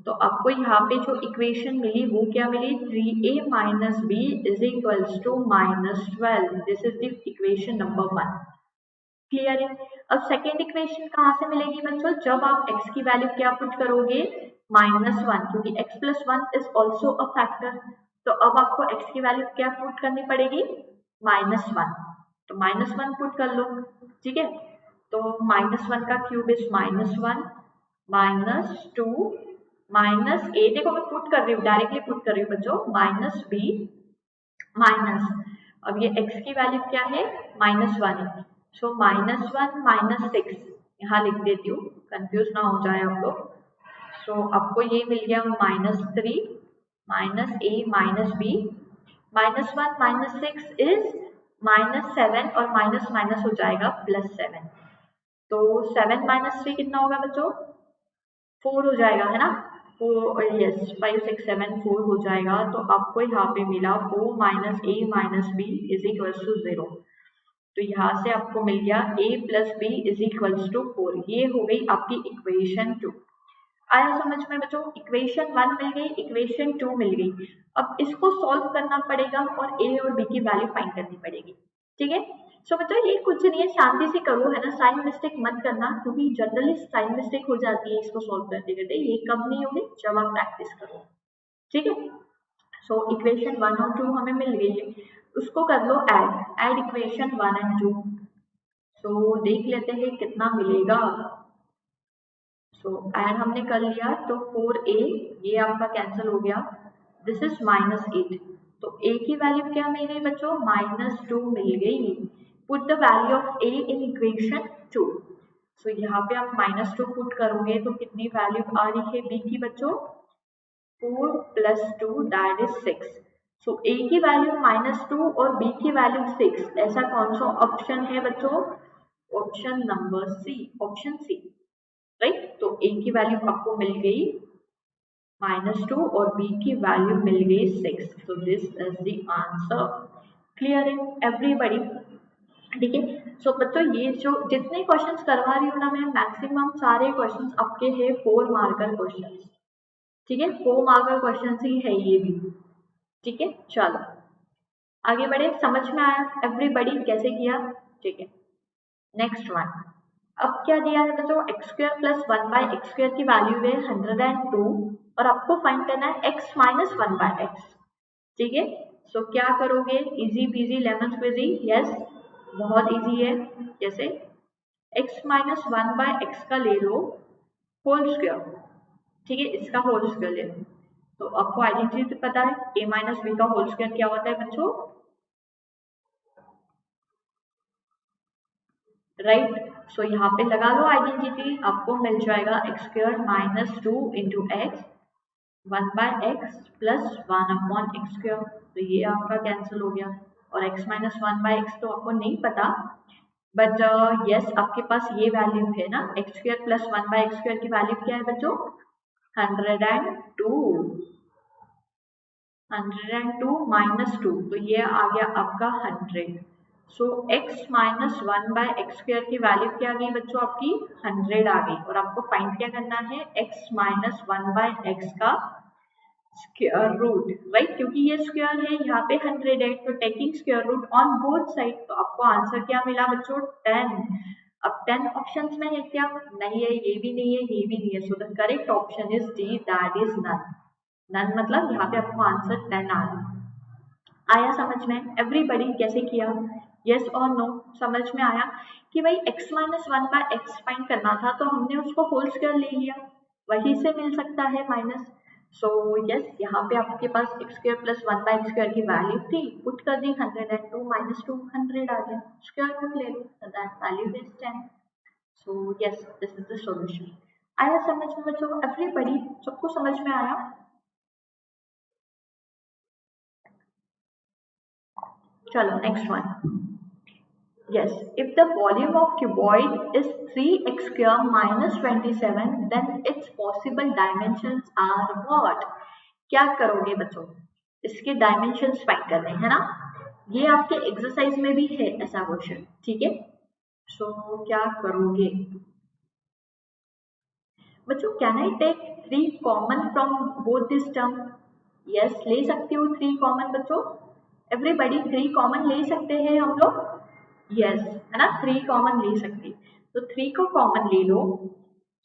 तो आपको यहाँ पे जो इक्वेशन मिली वो क्या मिली, 3a minus b is equals to -12। This is the equation number 1। Clear है। अब सेकेंड इक्वेशन कहाँ से मिलेगी बच्चों, जब आप x की वैल्यू क्या पुट करोगे, -1, क्योंकि x plus 1 is also a factor. तो अब आपको x की वैल्यू क्या पुट करनी पड़ेगी, -1। तो -1 पुट कर लो। ठीक है, तो -1 का क्यूब इज -1 -2 -a, देखो मैं पुट कर रही हूँ, डायरेक्टली पुट कर रही हूँ बच्चों, -b माइनस, अब ये x की वैल्यू क्या है, -1 है। सो -1 -6 यहाँ लिख देती हूँ, कंफ्यूज ना हो जाए आप लोग। सो आपको ये मिल गया -3 -a -b, -1 -6 इज -7 और माइनस माइनस हो जाएगा +7। तो 7 -3 कितना होगा बच्चों, 4 हो जाएगा, है ना। 4, यस, 5 6 7 4 हो जाएगा। तो आपको यहाँ पे मिला 4 minus a minus b is equal to 0। तो यहाँ से आपको मिल गया a plus b is equal to 4। ये हो गई आपकी इक्वेशन 2। आया समझ में बच्चों, इक्वेशन 1 मिल गई, इक्वेशन 2 मिल गई। अब इसको सॉल्व करना पड़ेगा और a और b की वैल्यू फाइंड करनी पड़ेगी। ठीक है, सो बच्चों ये कुछ नहीं है, शांति से करो, है ना, साइन मिस्टेक मत करना, क्योंकि जनरली साइन मिस्टेक हो जाती है इसको सॉल्व करते करते। ये कब नहीं होगी, जब आप प्रैक्टिस करो। ठीक है, सो इक्वेशन 1 और 2 हमें मिल गई है, उसको कर लो ऐड इक्वेशन 1 एंड 2। सो देख लेते हैं कितना मिलेगा। सो ऐड हमने कर लिया, तो 4a ये आपका कैंसिल हो गया, दिस इज -8। तो a की वैल्यू क्या मिल गई बच्चों, -2 मिल गई। Put the value of a in equation 2। सो यहाँ पे आप -2 पुट करोगे तो कितनी वैल्यू आ रही है b की बच्चों, 4 + 2 दैट इज 6। सो a की वैल्यू -2 और b की वैल्यू 6। ऐसा कौन सा ऑप्शन है बच्चों, option number C, option C, right. तो a की वैल्यू आपको मिल गई -2 और b की वैल्यू मिल गई 6। तो this is the answer. Clear है एवरीबॉडी। ठीक है, सो बच्चों ये जो जितने क्वेश्चंस करवा रही हूँ ना मैं, मैक्सिमम सारे क्वेश्चंस आपके हैं 4 मार्कर क्वेश्चंस। ठीक है, 4 मार्कर क्वेश्चंस ही है ये भी। ठीक है, चलो आगे बढ़े, समझ में आया एवरीबॉडी कैसे किया। ठीक है, नेक्स्ट वन। अब क्या दिया है बच्चों, x² + 1/x² की वैल्यू है 102 और आपको फाइंड करना है x - 1/x। ठीक है, सो क्या करोगे, easy peasy lemon squeezy, yes बहुत इजी है। जैसे x - 1/x का ले लो होल स्क्वायर। ठीक है, इसका होल स्क्वायर ले लो। तो आपको आइडेंटिटी पता है, a - b का होल स्क्वायर क्या होता है बच्चों, राइट। सो यहाँ पे लगा लो आइडेंटिटी, आपको मिल जाएगा x² - 2 × x 1/x + 1/x²। तो ये आपका कैंसिल हो गया, और x - 1/x तो आपको नहीं पता, बट यस आपके पास ये वैल्यू है ना, x² + 1/x² की वैल्यू क्या है बच्चों, 102। 102 - 2, तो ये आ गया आपका 100। सो x - 1/x² की वैल्यू क्या आ गई बच्चों, आपकी 100 आ गई। और आपको फाइंड क्या करना है, x - 1/x का स्क्वायर रूट, राइट, क्योंकि ये स्क्वायर है, यहाँ पे 100 है, तो taking square root on both side. तो आपको आंसर क्या मिला बच्चों, 10। अब 10 ऑप्शंस में है क्या, नहीं है, ये भी नहीं है, ये भी नहीं है। So the correct option is D, that is none. None मतलब यहाँ पे आपको आंसर 10 आ रहा है। आया समझ में एवरीबॉडी कैसे किया, यस और नो, समझ में आया कि भाई x - 1/x फाइंड करना था, तो हमने उसको होल स्क्वायर ले लिया, वहीं से मिल सकता है माइनस। सो यस, यहाँ पे आपके पास x² + 1/x² की वैल्यू थी, पुट कर दी 102 - 2 100 आ गया, स्क्वायर रूट ले लो, that value is 10। So yes, this is the solution. आया समझ में बच्चों एवरीबॉडी, सबको समझ में आया। चलो next one. Yes, if the volume of cuboid is 3x square minus 27, then its possible dimensions are what? क्या करोगे बच्चों? इसके डायमेंशंस फाइंड करने हैं ना? ये आपके एक्सरसाइज में भी है ऐसा क्वेश्चन, ठीक है? सो क्या करोगे बच्चों? Can I take 3 common from both this term? Yes, ले सकते हो 3 कॉमन बच्चों। एवरीबडी 3 कॉमन ले सकते हैं हम लोग। यस, है ना, 3 कॉमन ले सकते, तो 3 को कॉमन ले लो।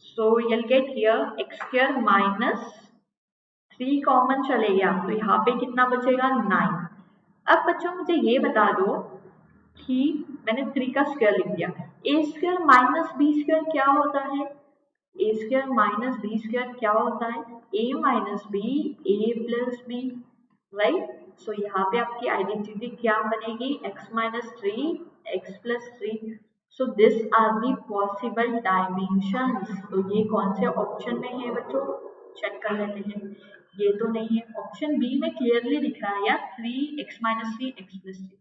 So you'll get here x square minus 3 common चले गया, तो यहाँ पे कितना बचेगा? 9। अब बच्चों मुझे ये बता दो कि मैंने 3 का स्क्वायर लिख दिया, A square minus B square क्या होता है? ए स्क्वायर माइनस बी स्क्वायर क्या होता है? A minus B, A plus B, right? So यहाँ पे आपकी आइडेंटिटी क्या बनेगी? x minus 3, x plus 3। So this are the possible dimensions. तो ये कौन से ऑप्शन में है बच्चों? चेक कर लेते हैं। ये तो नहीं है, ऑप्शन बी में क्लियरली दिख रहा है यार, 3x माइनस 3, x प्लस 3,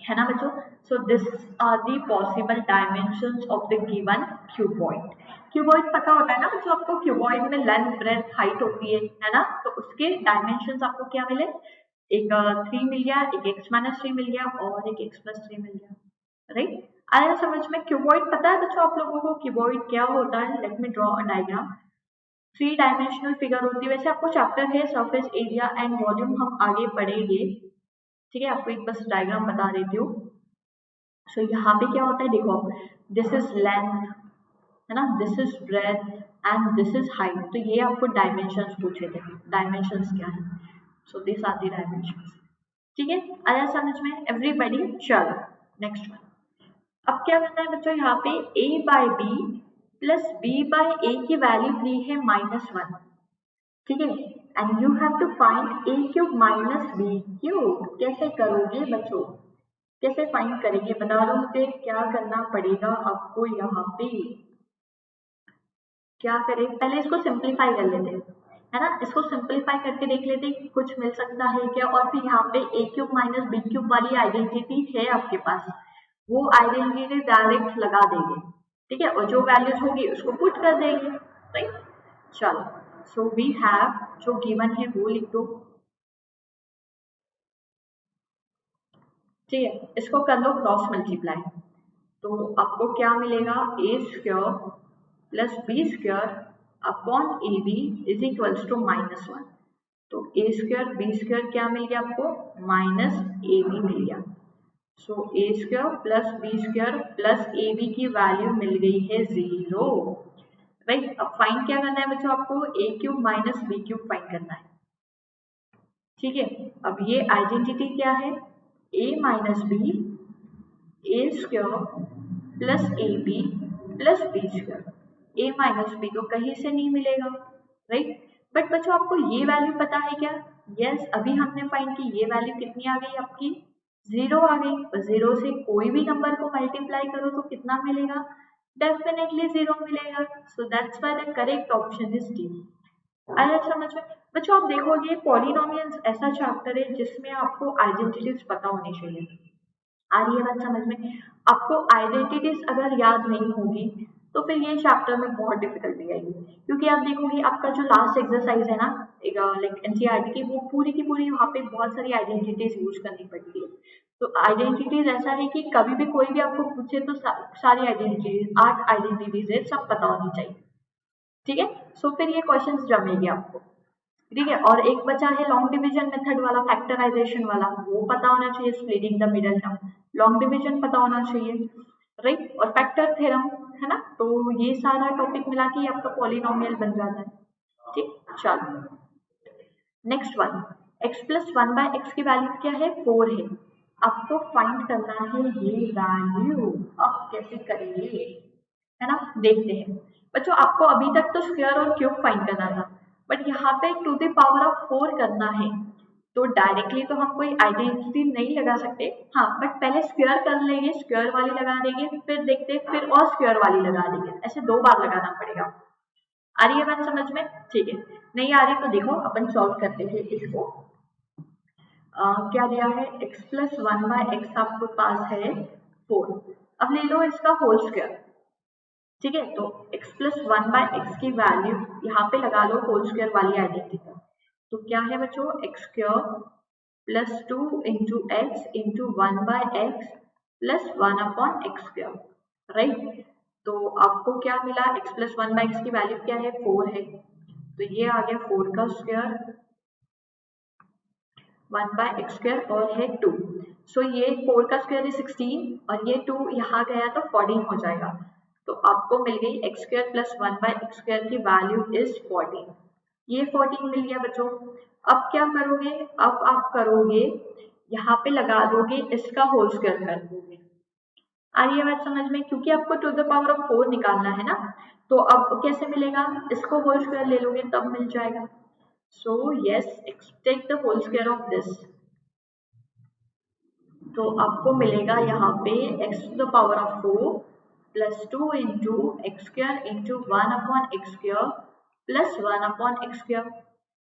है ना बच्चों? So this are the possible dimensions of the given cuboid. Cuboid पता होता है ना बच्चों आपको? क्यूबॉइड में लेंथ, ब्रेथ, हाइट होती है ना? तो उसके डायमेंशंस आपको क्या मिले? एक 3 मिल गया, एक x माइनस 3 मिल गया और एक x प्लस 3 मिल गया, राइट? आया समझ में? क्यूबॉइड पता है बच्चों आप लोगों को क्यूबॉइड क्या होता है? Let me draw a diagram. 3 dimensional figure होती है। वैसे आपको चैप्टर है सरफेस एरिया एंड वॉल्यूम, हम आगे पढ़ेंगे, ठीक है? आपको एक बस डायग्राम बता देती हूँ। सो यहाँ पे क्या होता है देखो, दिस इज लेंथ, है ना, this is breadth and this is height. तो ये आपको डायमेंशंस पूछे थे, डायमेंशंस क्या है? So this are the dimensions, ठीक है? आया समझ में एवरीबॉडी? चलो नेक्स्ट वन। अब क्या करना है बच्चों? यहाँ पे a by b plus b by a की वैल्यू दी है -1, ठीक है? And you have to find a cube minus b cube. कैसे करोगे बच्चों? कैसे फाइंड करेंगे बता दो मुझे, क्या करना पड़ेगा आपको? यहाँ पे क्या करें? पहले इसको सिंप्लीफाई कर लेते हैं, है ना? इसको सिंप्लीफाई करके देख लेते हैं कुछ मिल सकता है क्या। और फिर यहाँ पे ए क्यूब माइनस बी क्यूब वाली आइडेंटिटी है आपके पास, वो आइडेंटिटी डायरेक्ट लगा देंगे, ठीक है? और जो वैल्यूज होगी उसको पुट कर देंगे, राइट? चलो, सो वी हैव, जो गिवन है वो लिख दो, ठीक है? इसको कर लो क्रॉस मल्टीप्लाई, तो आपको क्या मिलेगा? A square plus B square upon a b is equals to -1। तो ए स्क्वायर बी स्क्वायर क्या मिल गया आपको? माइनस ए बी मिल गया। So a square plus B square plus A b की वैल्यू मिल गई है 0, राइट? अब फाइंड क्या करना है बच्चों आपको? A cube minus b cube find करना है, ठीक है? अब ये आइडेंटिटी क्या है? a minus B, A square plus A B plus B square. A minus B तो कहीं से नहीं मिलेगा, राइट? बट बच्चों आपको ये वैल्यू पता है क्या? यस, अभी हमने फाइंड की, ये वैल्यू कितनी आ गई आपकी? 0 आ गई। तो 0 से कोई भी नंबर को मल्टीप्लाई करो तो कितना मिलेगा? डेफिनेटली 0 मिलेगा। So that's why the correct option is D. आया समझ में? बच्चों आप देखोगे पॉलिनोमियल्स ऐसा चैप्टर है जिसमें आपको आइडेंटिटीज पता होनी चाहिए। आ रही है बात समझ में? आपको आइडेंटिटीज अगर याद नहीं होगी तो फिर ये चैप्टर में बहुत डिफिकल्टी आएगी, क्योंकि आप देखोगे आपका जो लास्ट एक्सरसाइज है ना, लाइक एनसीईआरटी की, वो पूरी की पूरी वहाँ पे बहुत सारी आइडेंटिटीज यूज करनी पड़ती है। तो आइडेंटिटीज ऐसा है कि कभी भी कोई भी आपको पूछे तो सारी आइडेंटिटीज, 8 आइडेंटिटीज है, सब पता होनी चाहिए, ठीक है? सो फिर ये क्वेश्चन जमेंगे आपको, ठीक है? और एक बचा है लॉन्ग डिवीजन मेथड वाला, फैक्टराइजेशन वाला, वो पता होना चाहिए। Splitting the middle term, long division पता होना चाहिए, राइट? और फैक्टर थ्योरम, है ना? तो ये सारा टॉपिक मिला के आपका पॉलिनोमियल बन जाता है, ठीक? चलो next one, x plus 1 by X की वैल्यू क्या है? 4 है। आपको फाइंड करना है ये वैल्यू। अब कैसे करेंगे, है ना? देखते हैं बच्चों। आपको अभी तक तो स्क्वायर और क्यूब फाइंड करना था, बट यहाँ पे टू द पावर ऑफ 4 करना है, तो डायरेक्टली तो हम कोई आइडेंटिटी नहीं लगा सकते। हाँ, बट पहले स्क्वायर कर लेंगे, स्क्वायर वाली लगा देंगे, फिर देखते हैं, फिर और स्क्वायर वाली लगा देंगे, ऐसे 2 बार लगाना पड़ेगा। आ रही है बात समझ में? ठीक है, नहीं आ रही तो देखो अपन सॉल्व करते हैं इसको। क्या दिया है? x प्लस 1 बाय एक्स आपके पास है 4। अब ले लो इसका होल स्क्वायर, ठीक है। तो x प्लस 1/x की वैल्यू यहाँ पे लगा लो होल स्क्वायर वाली आइडेंटिटी का। तो क्या है बच्चों, x square plus 2 into x into 1/x plus 1/x square, right. तो आपको क्या मिला, x प्लस 1/x की वैल्यू क्या है, 4 है। तो ये आ गया 4 का स्क्वायर 1/x स्क्वायर और है 2। सो ये 4 का स्क्वायर है 16 और ये 2 यहाँ गया तो 14 हो जाएगा। तो आपको मिल गई x square plus 1/x square की वैल्यू इज 14। ये 14 मिल गया बच्चों। अब क्या करोगे, अब आप करोगे यहाँ पे लगा दोगे इसका होल स्क्वायर कर दोगे। आ रही है बात समझ में, क्योंकि आपको टू द पावर ऑफ 4 निकालना है ना। तो अब कैसे मिलेगा, इसको होल स्क्वायर ले लोगे तब मिल जाएगा। So yes, take the whole square of this. तो आपको मिलेगा यहाँ पे x to the power of 4 plus 2 into x square into 1 upon x square plus 1 upon x square,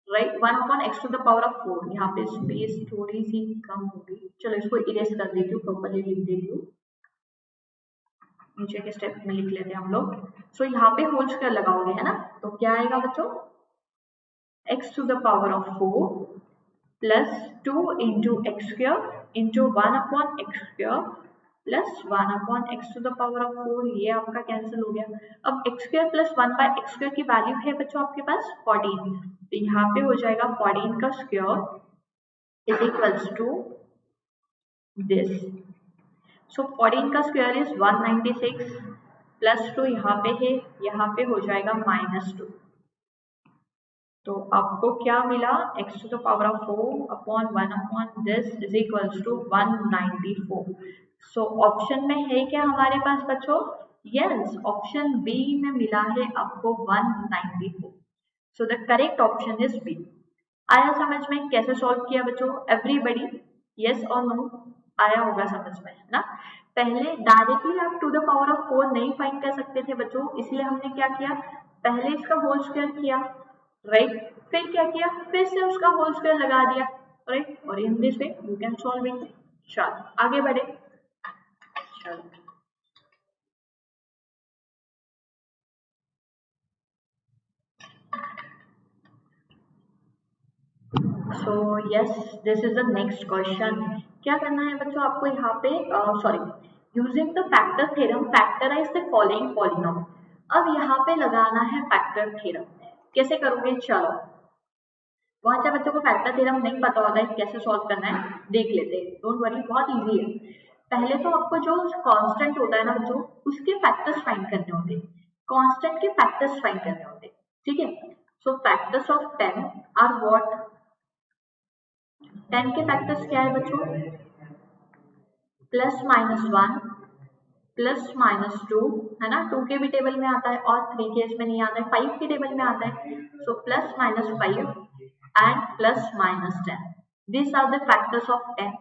right। 1 upon x to the power of 4। यहाँ पे space थोड़ी सी कम होगी, चलो इसको इरेज कर देती हूँ, प्रॉपर्ली लिख देती हूँ, नीचे के स्टेप में लिख लेते हैं हम लोग। सो यहाँ पे होल स्क्वायर लगाओगे है ना, तो क्या आएगा बच्चों, x to the power of 4 plus 2 into x square into 1 upon x square plus 1 upon x to the power of 4। ये आपका कैंसिल हो गया। अब x square plus 1/x square की वैल्यू है बच्चों आपके पास 14। तो यहाँ पे हो जाएगा 14 का square is equals to this. So 14 का स्क्वायर इज 196 प्लस 2 यहाँ पे है, यहाँ पे हो जाएगा -2। तो आपको क्या मिला, x to the power of 4 upon 1 upon this is equals to 194। So option में है क्या हमारे पास बच्चों, यस, ऑप्शन बी में मिला है आपको 194। So the correct option is B. आया समझ में कैसे सॉल्व किया बच्चों, एवरीबडी यस और नो, आया होगा समझ में है ना। पहले डायरेक्टली आप टू द पावर ऑफ 4 नहीं फाइंड कर सकते थे बच्चों, इसलिए हमने क्या किया, पहले इसका होल स्क्वायर किया, राइट। फिर क्या किया, फिर से उसका होल स्क्वायर लगा दिया, राइट। और in this way you can solve it. चलो आगे बढ़े, चलो so yes this is the next question. क्या करना है बच्चों आपको यहाँ पे, sorry, using the factor theorem factorise the following polynomial. अब यहाँ पे लगाना है फैक्टर थ्योरम, कैसे करोगे, चलो बहुत से बच्चों को फैक्टर थ्योरम नहीं पता होता है कैसे सॉल्व करना है, देख लेते हैं, डोंट वरी, बहुत इजी है। पहले तो आपको जो कांस्टेंट होता है ना बच्चों, उसके फैक्टर्स फाइंड करने होते हैं, कांस्टेंट के फैक्टर्स फाइंड करने होते हैं, ठीक है। So factors of 10 are what, 10 के फैक्टर्स क्या है बच्चों, +-1 +-2 है ना, 2 के भी टेबल में आता है और 3 के इसमें नहीं आता है, 5 के टेबल में आता है। सो +-5 and +-10, these are the factors of 10।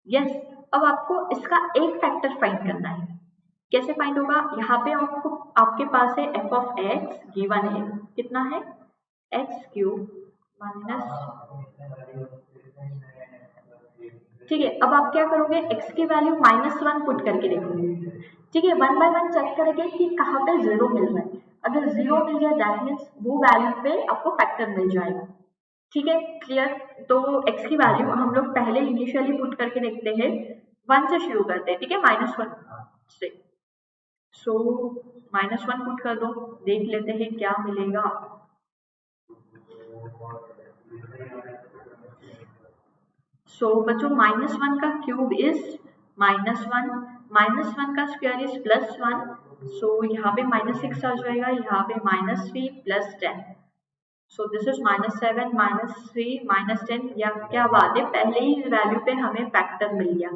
yes, अब आपको इसका एक फैक्टर फाइंड करना है, कैसे फाइंड होगा, यहाँ पे आपको आपके पास है f of x गिवन है, कितना है, x³ माइनस, ठीक है। अब आप क्या करोगे, x की वैल्यू -1 पुट करके देखोगे, ठीक है, 1 बाय 1 चेक करेंगे कि कहाँ पे 0 मिल रहा है। अगर 0 मिल गया दैट मीन्स वो वैल्यू पे आपको फैक्टर मिल जाएगा, ठीक है, क्लियर। तो x की वैल्यू हम लोग पहले इनिशियली पुट करके देखते हैं, 1 से शुरू करते हैं, ठीक है, -1 से। सो -1 पुट कर दो, देख लेते हैं क्या मिलेगा। सो बच्चों -1 का क्यूब इज -1, -1 का स्क्वायर इज +1। सो यहाँ पे -6 आ जाएगा, यहाँ पे -3 +10। सो दिस इज -7 -3 -10। या क्या बात है, पहले ही वैल्यू पे हमें फैक्टर मिल गया।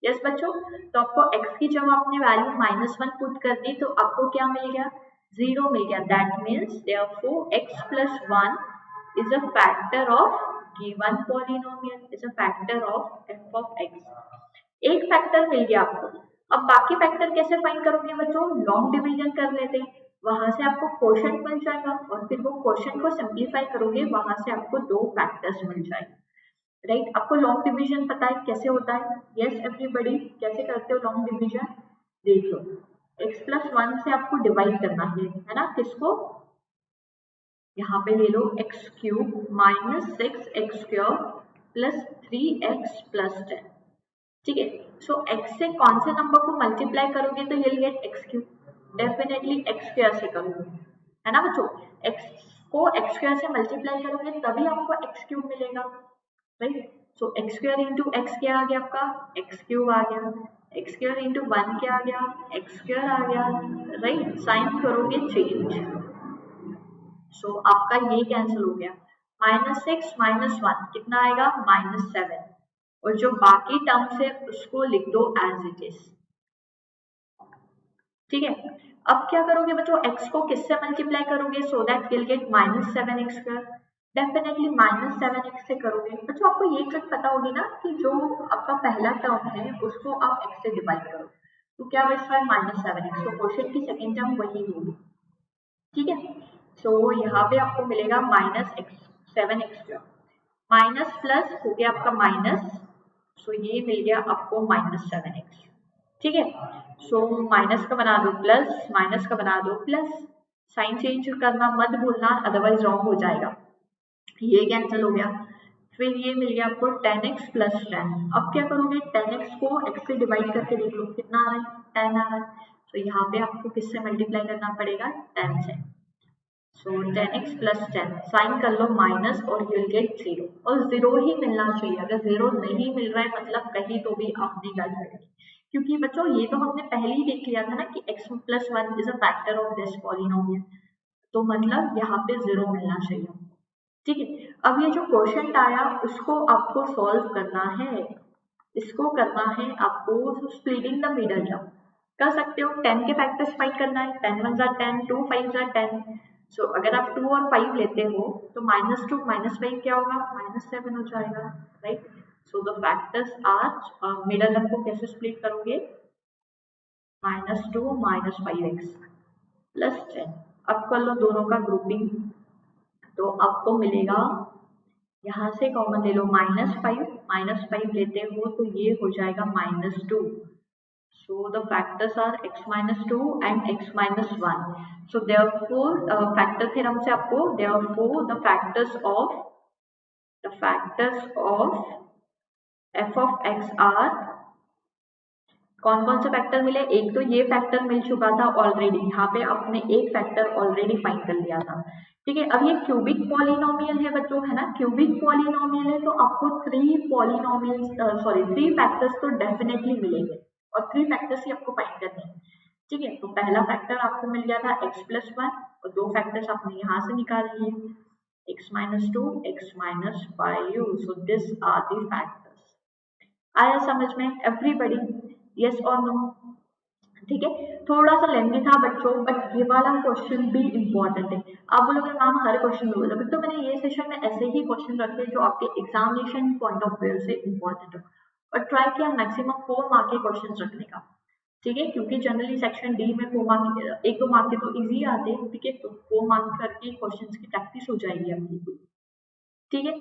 यस बच्चों, तो आपको x की जब आपने वैल्यू -1 पुट कर दी तो आपको क्या मिल गया, 0 मिल गया। That means therefore x + 1 is a factor of given polynomial, is a factor of f of x। एक फैक्टर मिल गया आपको। अब बाकी फैक्टर कैसे फाइंड करोगे बच्चों, लॉन्ग डिवीजन कर लेते हैं, वहां से आपको क्वोशंट मिल जाएगा और फिर वो क्वोशंट को सिंप्लीफाई करोगे, वहां से आपको 2 फैक्टर्स मिल जाएंगे, राइट। आपको लॉन्ग डिवीजन पता है कैसे होता है? यस एवरीबॉडी, कैसे करते हो लॉन्ग डिवीजन? देख लो, x प्लस 1 से आपको डिवाइड करना है ना, किसको? यहाँ पे ले लो x cube minus 6x² plus 3x plus 10। ठीक है, सो x से कौन से नंबर को मल्टीप्लाई करोगे तो you'll get x cube, definitely x square से करोगे, है ना बच्चों? x को x स्क्वायर से मल्टीप्लाई करोगे तभी आपको x क्यूब मिलेगा, राइट। सो x स्क्वायर इंटू एक्स क्या आ गया आपका? x क्यूब आ गया। x स्क्वायर इंटू 1 क्या आ गया? x स्क्वायर आ गया, राइट। साइन करोगे चेंज, सो आपका ये कैंसिल हो गया। -6 -1 कितना आएगा? -7। और जो बाकी टर्म्स है उसको लिख दो एज इट इज। ठीक है, अब क्या करोगे बच्चों? x को किससे मल्टीप्लाई करोगे सो that will gate -7x²? Definitely -7x से करोगे। बच्चों आपको ये ट्रिक पता होगी ना कि जो आपका पहला टर्म है उसको आप x से डिवाइड करो, तो क्या बचता है? -7x। तो क्वेश्चन की सेकेंड टर्म वही होगी, ठीक है। सो यहाँ पे आपको मिलेगा -7x², माइनस प्लस हो गया आपका माइनस, सो ये मिल गया आपको -7x। ठीक है, सो माइनस का बना दो प्लस, माइनस का बना दो प्लस, साइन चेंज करना मत भूलना अदरवाइज रॉन्ग हो जाएगा। ये कैंसिल हो गया, फिर ये मिल गया आपको 10x प्लस 10। अब क्या करोगे? 10x को x से डिवाइड करके देख लो कितना आ रहा है? 10 आ रहा है। तो यहाँ पे आपको किससे मल्टीप्लाई करना पड़ेगा? 10 से। सो 10x प्लस 10 साइन कर लो माइनस और यू विल गेट 0, और 0 ही मिलना चाहिए। अगर 0 नहीं मिल रहा है मतलब कहीं तो भी आपने गलत है, क्योंकि बच्चों ये तो हमने पहले ही देख लिया था ना कि x plus 1 is a factor of this polynomial, तो मतलब यहाँ पे 0 मिलना चाहिए। ठीक है, अब ये जो क्वेश्चन आया उसको आपको सॉल्व करना है, इसको करना है आपको स्प्लिटिंग द मिडल टर्म। कर सकते हो, 10 के फैक्टर्स फाइंड करना है, 10 1 ज़ा 10, 2 5 ज़ा 10। सो अगर आप 2 और 5 लेते हो तो -2 -5 क्या होगा? -7 हो जाएगा, right. So the factors are, middle term को कैसे स्प्लिट करोगे? -2 -5x प्लस 10। अब कर लो दोनों का ग्रुपिंग, तो आपको मिलेगा, यहाँ से कॉमन ले लो -5 लेते हो तो ये हो जाएगा -2। So the factors are x minus 2 and x minus 1. So therefore factor theorem से आपको therefore the factors of f of x are, कौन कौन से फैक्टर मिले? एक तो ये फैक्टर मिल चुका था ऑलरेडी, यहाँ पे आपने एक फैक्टर ऑलरेडी फाइंड कर लिया था। ठीक है, अब ये क्यूबिक पॉलिनोमियल है बच्चों, है ना। क्यूबिक पॉलिनोमियल है तो आपको 3 फैक्टर्स तो डेफिनेटली मिलेंगे और 3 फैक्टर्स ही आपको फाइंड करने हैं। ठीक है, तो पहला फैक्टर आपको मिल गया था x प्लस 1 और 2 फैक्टर्स आपने यहाँ से निकाल लिए, x minus 2, x minus 5। So this are the factors. आया समझ में एवरीबॉडी? यस और नो? ठीक है, थोड़ा सा लेंथी था बच्चों, बट ये वाला क्वेश्चन भी इम्पोर्टेंट है। आप बोलोगे मैम हर क्वेश्चन में बोला, तो मैंने ये सेशन में ऐसे ही क्वेश्चन रखे जो आपके एग्जामिनेशन पॉइंट ऑफ व्यू से इम्पोर्टेंट हो, और ट्राई किया मैक्सिमम 4 मार्क के क्वेश्चन रखने का। ठीक है, क्योंकि जनरली सेक्शन डी में 4 मार्क, 1-2 मार्क के तो इजी आते हैं, ठीक है, तो 4 मार्क करके क्वेश्चन की प्रैक्टिस हो जाएगी आपकी। ठीक है,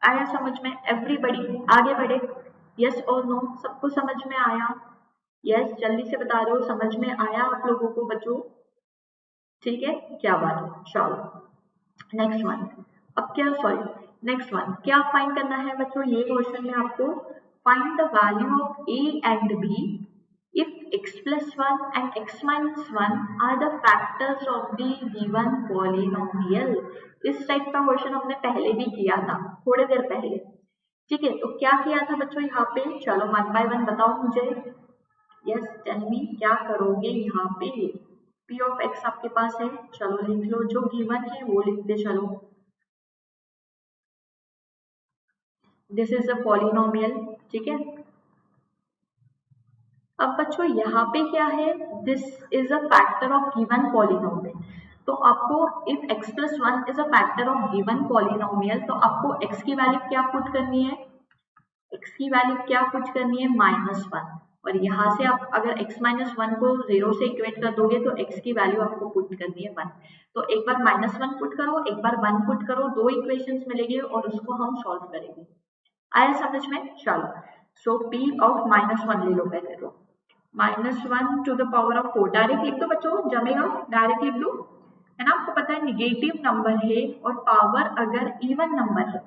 आया समझ में एवरीबॉडी? आगे बढ़े, यस और नो? सबको समझ में आया? यस, जल्दी से बता रहे हो समझ में आया आप लोगों को बच्चों? ठीक है, क्या बात है, चलो नेक्स्ट वन। अब क्या, सॉरी नेक्स्ट वन क्या फाइंड करना है बच्चों? ये क्वेश्चन में आपको find the value of a and b if x plus 1 and x minus 1 are the factors of the given polynomial। इस टाइप का क्वेश्चन हमने पहले भी किया था, थोड़ी देर पहले। ठीक है, तो क्या किया था बच्चों यहाँ पे? चलो 1 by 1 बताओ मुझे। यस टेल मी, क्या करोगे यहाँ पे? p ऑफ x आपके पास है, चलो लिख लो, जो गिवन है वो लिखते चलो। दिस इज अ पॉलिनोमियल, ठीक है। अब बच्चों यहाँ पे क्या है? This is a factor of given polynomial, तो आपको if x plus 1 is a factor of given polynomial, तो आपको x की वैल्यू क्या पुट करनी है? x की वैल्यू क्या पुट करनी है? -1। और यहाँ से आप अगर x माइनस 1 को 0 से इक्वेट कर दोगे तो x की वैल्यू आपको पुट करनी है 1। तो एक बार -1 पुट करो, एक बार 1 पुट करो, 2 इक्वेशंस मिलेंगे और उसको हम सॉल्व करेंगे। आया समझ में? चलो, सो p ऑफ -1 ले लो पहले तो। -1 to the power of 4 direct लिख दो बच्चों, जमेगा, डायरेक्ट लिख दो, है ना? आपको पता है निगेटिव नंबर है और पावर अगर इवन नंबर है,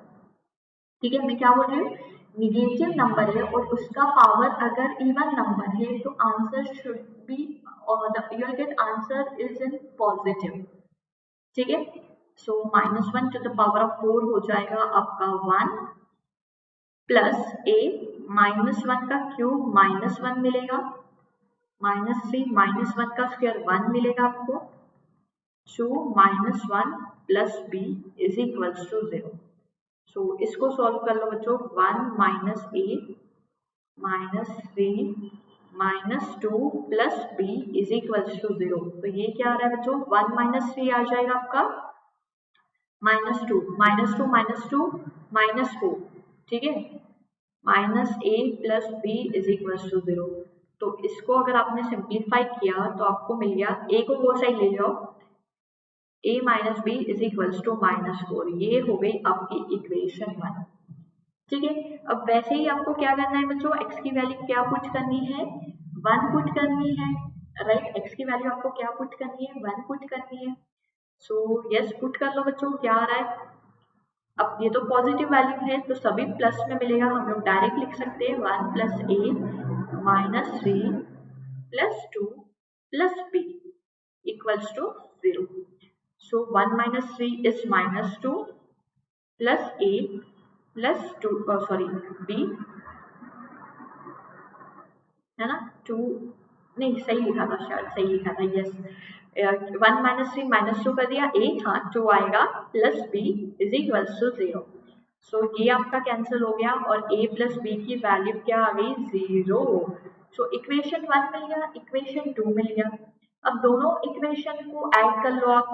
ठीक है, मैं क्या बोल रही हूँ, निगेटिव नंबर है और उसका पावर अगर इवन नंबर है तो answer should be, you will get answer is in positive, ठीक है। सो -1 टू द पावर ऑफ 4 हो जाएगा आपका 1 प्लस a, -1 का क्यूब -1 मिलेगा, -3 -1 का स्क्वायर 1 मिलेगा आपको, so -1 plus b is equals to 0। So इसको सॉल्व कर लो बच्चों, 1 minus a minus 3 minus 2 plus b is equals to 0। तो ये क्या आ रहा है बच्चों, 1 माइनस 3 आ जाएगा आपका -2 -2 -2 -4, ठीक है, minus a plus b is equals to 0। तो इसको अगर आपने सिंप्लीफाई किया तो आपको मिल गया, a को वो साइड ले जाओ, a minus B is equals to -4। ये हो गई आपकी इक्वेशन 1, ठीक है। अब वैसे ही आपको क्या करना है बच्चों, x की वैल्यू क्या पुट करनी है, 1 पुट करनी है, राइट। x की वैल्यू आपको क्या पुट करनी है, 1 पुट करनी है। सो यस, पुट कर लो बच्चों, क्या आ रहा है, अब ये तो पॉजिटिव वैल्यू है तो सभी प्लस में मिलेगा, हम लोग डायरेक्ट लिख सकते हैं 1 plus a minus 3 plus 2 plus b equals to 0। So 1 minus 3 is -2 plus a plus 2, sorry, b, है ना, 2, नहीं सही लिखा था, शायद सही लिखा था, यस। 1 माइनस 3 -2 कर दिया, a हाँ 2 आएगा plus b is equals to 0। So ये आपका कैंसिल हो गया और a प्लस b की वैल्यू क्या आ गई, 0। सो इक्वेशन 1 मिल गया, इक्वेशन 2 मिल गया। अब दोनों इक्वेशन को ऐड कर लो आप,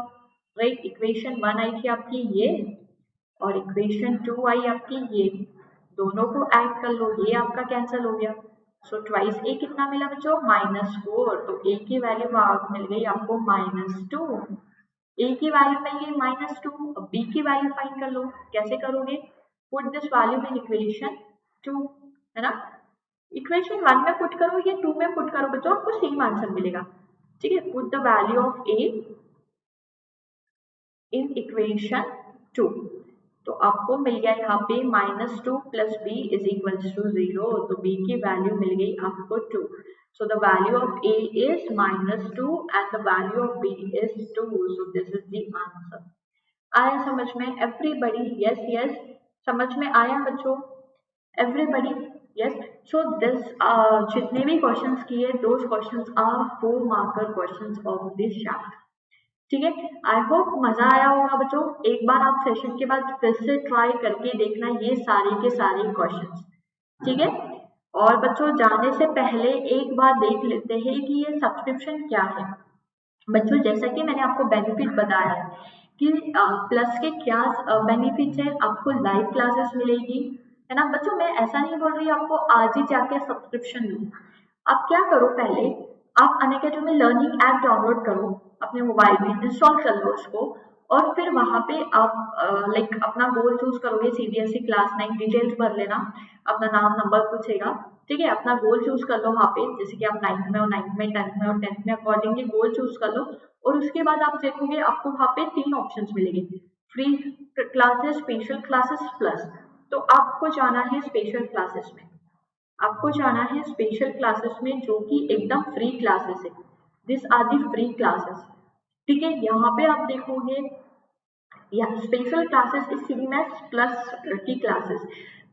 राइट। इक्वेशन 1 आई थी आपकी ये और इक्वेशन 2 आई आपकी ये, दोनों को ऐड कर लो, ये आपका कैंसिल हो गया। सो ट्वाइस ए कितना मिला बच्चों, -4। तो ए की वैल्यू मिल गई आपको -2, ए की वैल्यू मिल गई -2। अब बी की वैल्यू फाइंड कर लो, कैसे करोगे, put this value in equation 2, है ना। इक्वेशन 1 में पुट करो या 2 में पुट करो बच्चों, आपको सेम आंसर मिलेगा, ठीक है। Put the value of A in equation 2, तो आपको मिल गया यहाँ पे -2 plus b is equals to 0। तो b की वैल्यू मिल गई आपको 2। So the value of a is -2 and the value of b is 2। So this is the answer. आया समझ में एवरीबडी? यस यस, समझ में आया बच्चों एवरीबडी? यस। सो दिस जितने भी क्वेश्चंस किए, those questions are 4 marker questions of this chapter, ठीक है। आई होप मजा आया होगा बच्चों। एक बार आप सेशन के बाद फिर से ट्राई करके देखना ये सारे के सारे क्वेश्चंस, ठीक है। और बच्चों जाने से पहले एक बार देख लेते हैं कि ये सब्सक्रिप्शन क्या है। बच्चों जैसा कि मैंने आपको बेनिफिट बताया है कि प्लस के क्या बेनिफिट्स है, आपको लाइव क्लासेस मिलेगी, है ना बच्चों। मैं ऐसा नहीं बोल रही आपको आज ही जाके सब्सक्रिप्शन लो। आप क्या करो, पहले आप अनअकैडमी लर्निंग ऐप डाउनलोड करो, अपने मोबाइल में इंस्टॉल कर लो उसको, और फिर वहां पे आप लाइक अपना गोल चूज करोगे, सीबीएसई क्लास 9 डिटेल्स भर लेना, अपना नाम नंबर पूछेगा, ठीक है। अपना गोल चूज कर लो वहाँ पे, जैसे कि आप 9th में हो 9th में, 10th में हो 10th में, अकॉर्डिंगली गोल चूज कर लो। और उसके बाद आप देखोगे आपको वहाँ पे 3 ऑप्शंस मिलेंगे, free classes, special classes, plus. तो आपको जाना है स्पेशल क्लासेस में, आपको जाना है स्पेशल क्लासेस में जो कि एकदम फ्री क्लासेस है। This are the free classes, ठीक है। यहाँ पे आप देखोगे या special classes is CBSE plus की क्लासेस।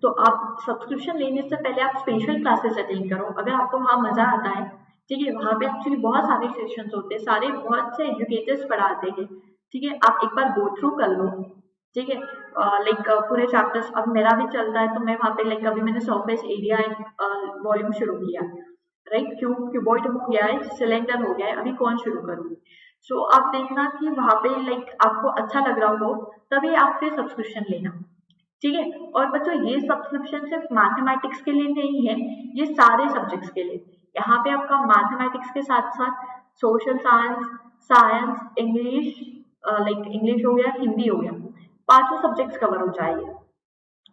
तो आप सब्सक्रिप्शन लेने से पहले आप स्पेशल क्लासेस अटेंड करो, अगर आपको वहाँ मजा आता है, ठीक है। वहाँ पे एक्चुअली बहुत सारे सेशंस होते हैं, सारे बहुत से एजुकेटर्स पढ़ाते हैं, ठीक है। आप एक बार गो थ्रू कर लो, ठीक है। लाइक पूरे चैप्टर्स अब मेरा भी चलता है तो मैं वहाँ पे लाइक अभी मैंने सरफेस एरिया वॉल्यूम शुरू किया, राइट। क्यूबॉइड हो गया है, सिलेंडर हो गया है, अभी कौन शुरू करूँ। सो आप देखना कि वहाँ पे लाइक आपको अच्छा लग रहा हो तभी आप फिर सब्सक्रिप्शन लेना, ठीक है। और बच्चों ये सब्सक्रिप्शन सिर्फ मैथमेटिक्स के लिए नहीं है, ये सारे सब्जेक्ट्स के लिए। यहाँ पे आपका मैथमेटिक्स के साथ साथ social science, science, English, like English हो गया, हिंदी हो गया, 5 सब्जेक्ट्स कवर हो जाएंगे,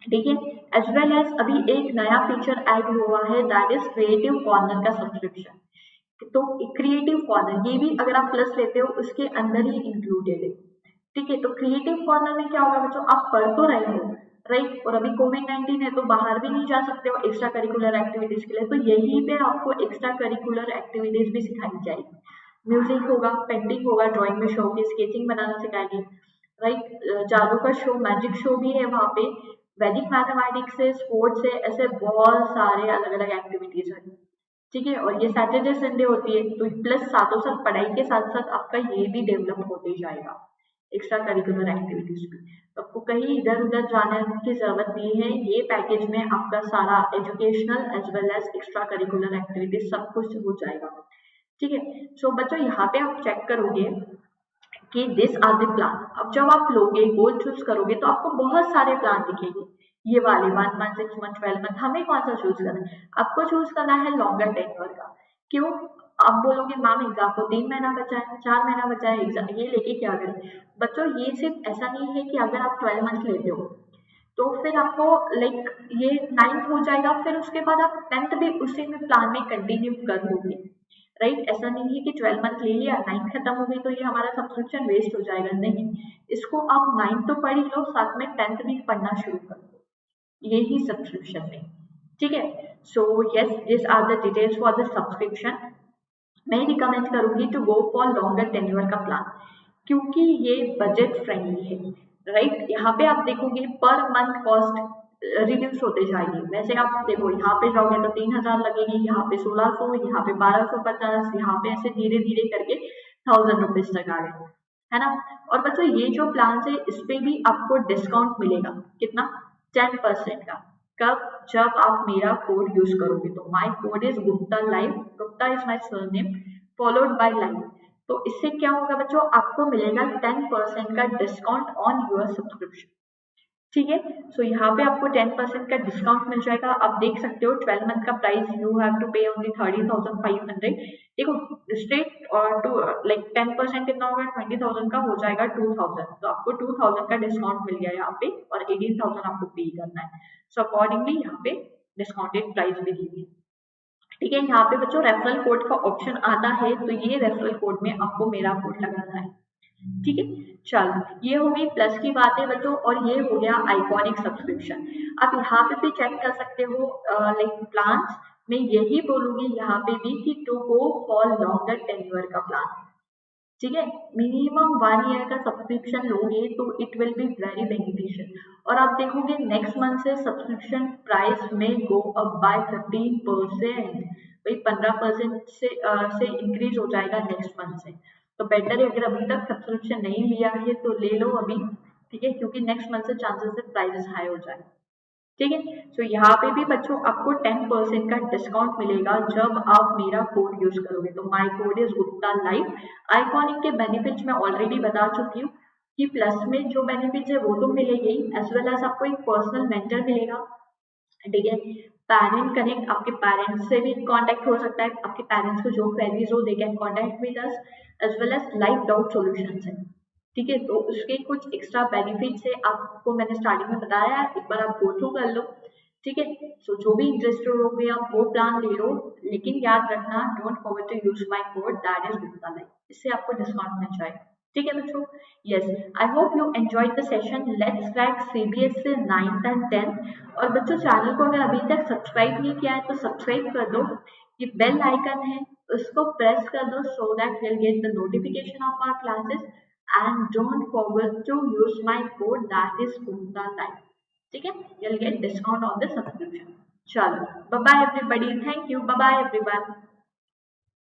ठीक है। एज वेल एज अभी एक नया फीचर ऐड हुआ है, दैट इज क्रिएटिव कॉर्नर का सब्सक्रिप्शन। तो क्रिएटिव कॉर्नर ये भी अगर आप प्लस लेते हो उसके अंदर ही इंक्लूडेड है। ठीक है, तो क्रिएटिव कॉर्नर में क्या होगा बच्चों, आप पढ़ तो रहे हो राइट, और अभी कोविड-19 है तो बाहर भी नहीं जा सकते हो एक्स्ट्रा करिकुलर एक्टिविटीज के लिए, तो यहीं पे आपको एक्स्ट्रा करिकुलर एक्टिविटीज भी सिखाई जाएगी। म्यूजिक होगा, पेंटिंग होगा, ड्राइंग में शो होगी, स्केचिंग बनाना सिखाएगी राइट, जादू का शो, मैजिक शो भी है वहाँ पे, वैदिक मैथमेटिक्स है, स्पोर्ट्स है, ऐसे बहुत सारे अलग अलग एक्टिविटीज है। ठीक है, और ये सैटरडे संडे होती है, तो प्लस साथों साथ पढ़ाई के साथ साथ आपका ये भी डेवलप होते जाएगा एक्स्ट्रा करिकुलर एक्टिविटीज भी। तो आपको कहीं इधर उधर जाने की जरूरत नहीं है, ये पैकेज में आपका सारा educational as well as extra curricular activities सब कुछ हो जाएगा। ठीक है, सो बच्चों यहाँ पे आप चेक करोगे कि दिस आर द प्लान। अब जब आप लोगे गोल चूज करोगे तो आपको बहुत सारे प्लान दिखेंगे, ये वाले 1 मंथ, 6 मंथ, 12 मंथ, हमें कौन सा चूज करना है? आपको चूज करना है लॉन्गर टेन्योर का। क्यों? आप बोलोगे मैम एग्जाम को 3 महीना बचा है, 4 महीना बचा है, एग्जाम ये लेके क्या करें? बच्चों ये सिर्फ ऐसा नहीं है कि अगर आप 12 मंथ लेते हो तो फिर आपको लाइक ये 9th हो जाएगा, फिर उसके बाद आप 10th भी उसी में प्लान में कंटिन्यू कर दोगे राइट। ऐसा नहीं है कि 12 मंथ ले लिया, 9th खत्म हो गई तो ये हमारा सब्सक्रिप्शन वेस्ट हो जाएगा, नहीं, इसको आप 9th तो पढ़ ही लो, साथ में 10th भी पढ़ना शुरू कर दो यही सब्सक्रिप्शन में। ठीक है, so yes this are the details for the subscription. मैं रिकमेंड करूंगी to go for longer tenure का प्लान, क्योंकि ये बजट फ्रेंडली है राइट। यहाँ पे आप देखोगे पर मंथ कॉस्ट रिड्यूस होते जाएगी। वैसे आप देखो यहाँ पे जाओगे तो 3000 लगेगी, यहाँ पे 1600, यहाँ पे 1250, यहाँ पे ऐसे धीरे धीरे करके 1000 रुपीज तक आ गए, है ना। और बच्चों ये जो प्लान है इस पे भी आपको डिस्काउंट मिलेगा, कितना? 10% का। कब? जब आप मेरा कोड यूज करोगे, तो my code is Gupta live, Gupta is my surname followed by live. तो इससे क्या होगा बच्चों, आपको मिलेगा 10% का डिस्काउंट ऑन योर सब्सक्रिप्शन। ठीक है, सो यहाँ पे आपको 10% का डिस्काउंट मिल जाएगा। आप देख सकते हो 12 मंथ का price you have to pay only 30,500। देखो स्ट्रेट और टू लाइक 10% कितना होगा, 20,000 का हो जाएगा 2,000, तो आपको 2,000 का डिस्काउंट मिल गया यहाँ पे, और 18,000 आपको पे करना है। सो अकॉर्डिंगली यहाँ पे डिस्काउंटेड प्राइस भी दी है। ठीक है, यहाँ पे बच्चों रेफरल कोड का ऑप्शन आता है, तो ये रेफरल कोड में आपको मेरा कोड लगाना है। ठीक है, चलो ये हो गई प्लस की बातें बच्चों, और ये हो गया आइकॉनिक सब्सक्रिप्शन। आप यहाँ पे भी चेक कर सकते हो लाइक प्लान्स, मैं यही बोलूंगी यहाँ पे भी कि to go for longer tenure का प्लान। ठीक है, मिनिमम 1 ईयर का सब्सक्रिप्शन लोगे तो it will be very beneficial, और आप देखोगे नेक्स्ट मंथ से सब्सक्रिप्शन प्राइस में गो अप बाय 15%, भाई 15% से इंक्रीज हो जाएगा नेक्स्ट मंथ से। तो बेटर है अगर अभी तक सब्सक्रिप्शन नहीं लिया है तो ले लो अभी, ठीक है, क्योंकि नेक्स्ट मंथ से चांसेस है प्राइसेस हाई हो जाए। ठीक है, सो यहाँ पे भी बच्चों आपको 10% का डिस्काउंट मिलेगा जब आप मेरा कोड यूज करोगे, तो my code is Gupta live. Iconic के बेनिफिट्स मैं ऑलरेडी बता चुकी हूँ कि प्लस में जो बेनिफिट्स है वो तो मिलेंगे ही, एज वेल एज आपको एक पर्सनल मेंटर मिलेगा। ठीक है, पेरेंट कनेक्ट, आपके पेरेंट्स से भी कांटेक्ट हो सकता है, आपके पेरेंट्स को जो क्वेरीज हो they can contact with us, as well as live doubt solutions है। ठीक है, तो उसके कुछ एक्स्ट्रा बेनिफिट्स है, आपको मैंने स्टार्टिंग में बताया है, एक बार आप गो थ्रू कर लो। ठीक है, सो जो भी इंटरेस्टेड हो गए आप वो प्लान ले लो, लेकिन याद रखना don't forget to use my code that is Gupta live, इससे आपको डिस्काउंट मिल जाएगा। ठीक है बच्चों, yes I hope you enjoyed the session. Let's crack CBSE 9th and 10th। और बच्चों चैनल को अगर अभी तक सब्सक्राइब नहीं किया है तो सब्सक्राइब कर दो, ये बेल आइकन है उसको प्रेस कर दो, so that will get the notification of our classes, and don't forget to use my code that is Gupta Live. ठीक है, you'll get discount on the subscription. चलो, bye bye everybody, thank you, bye bye everyone.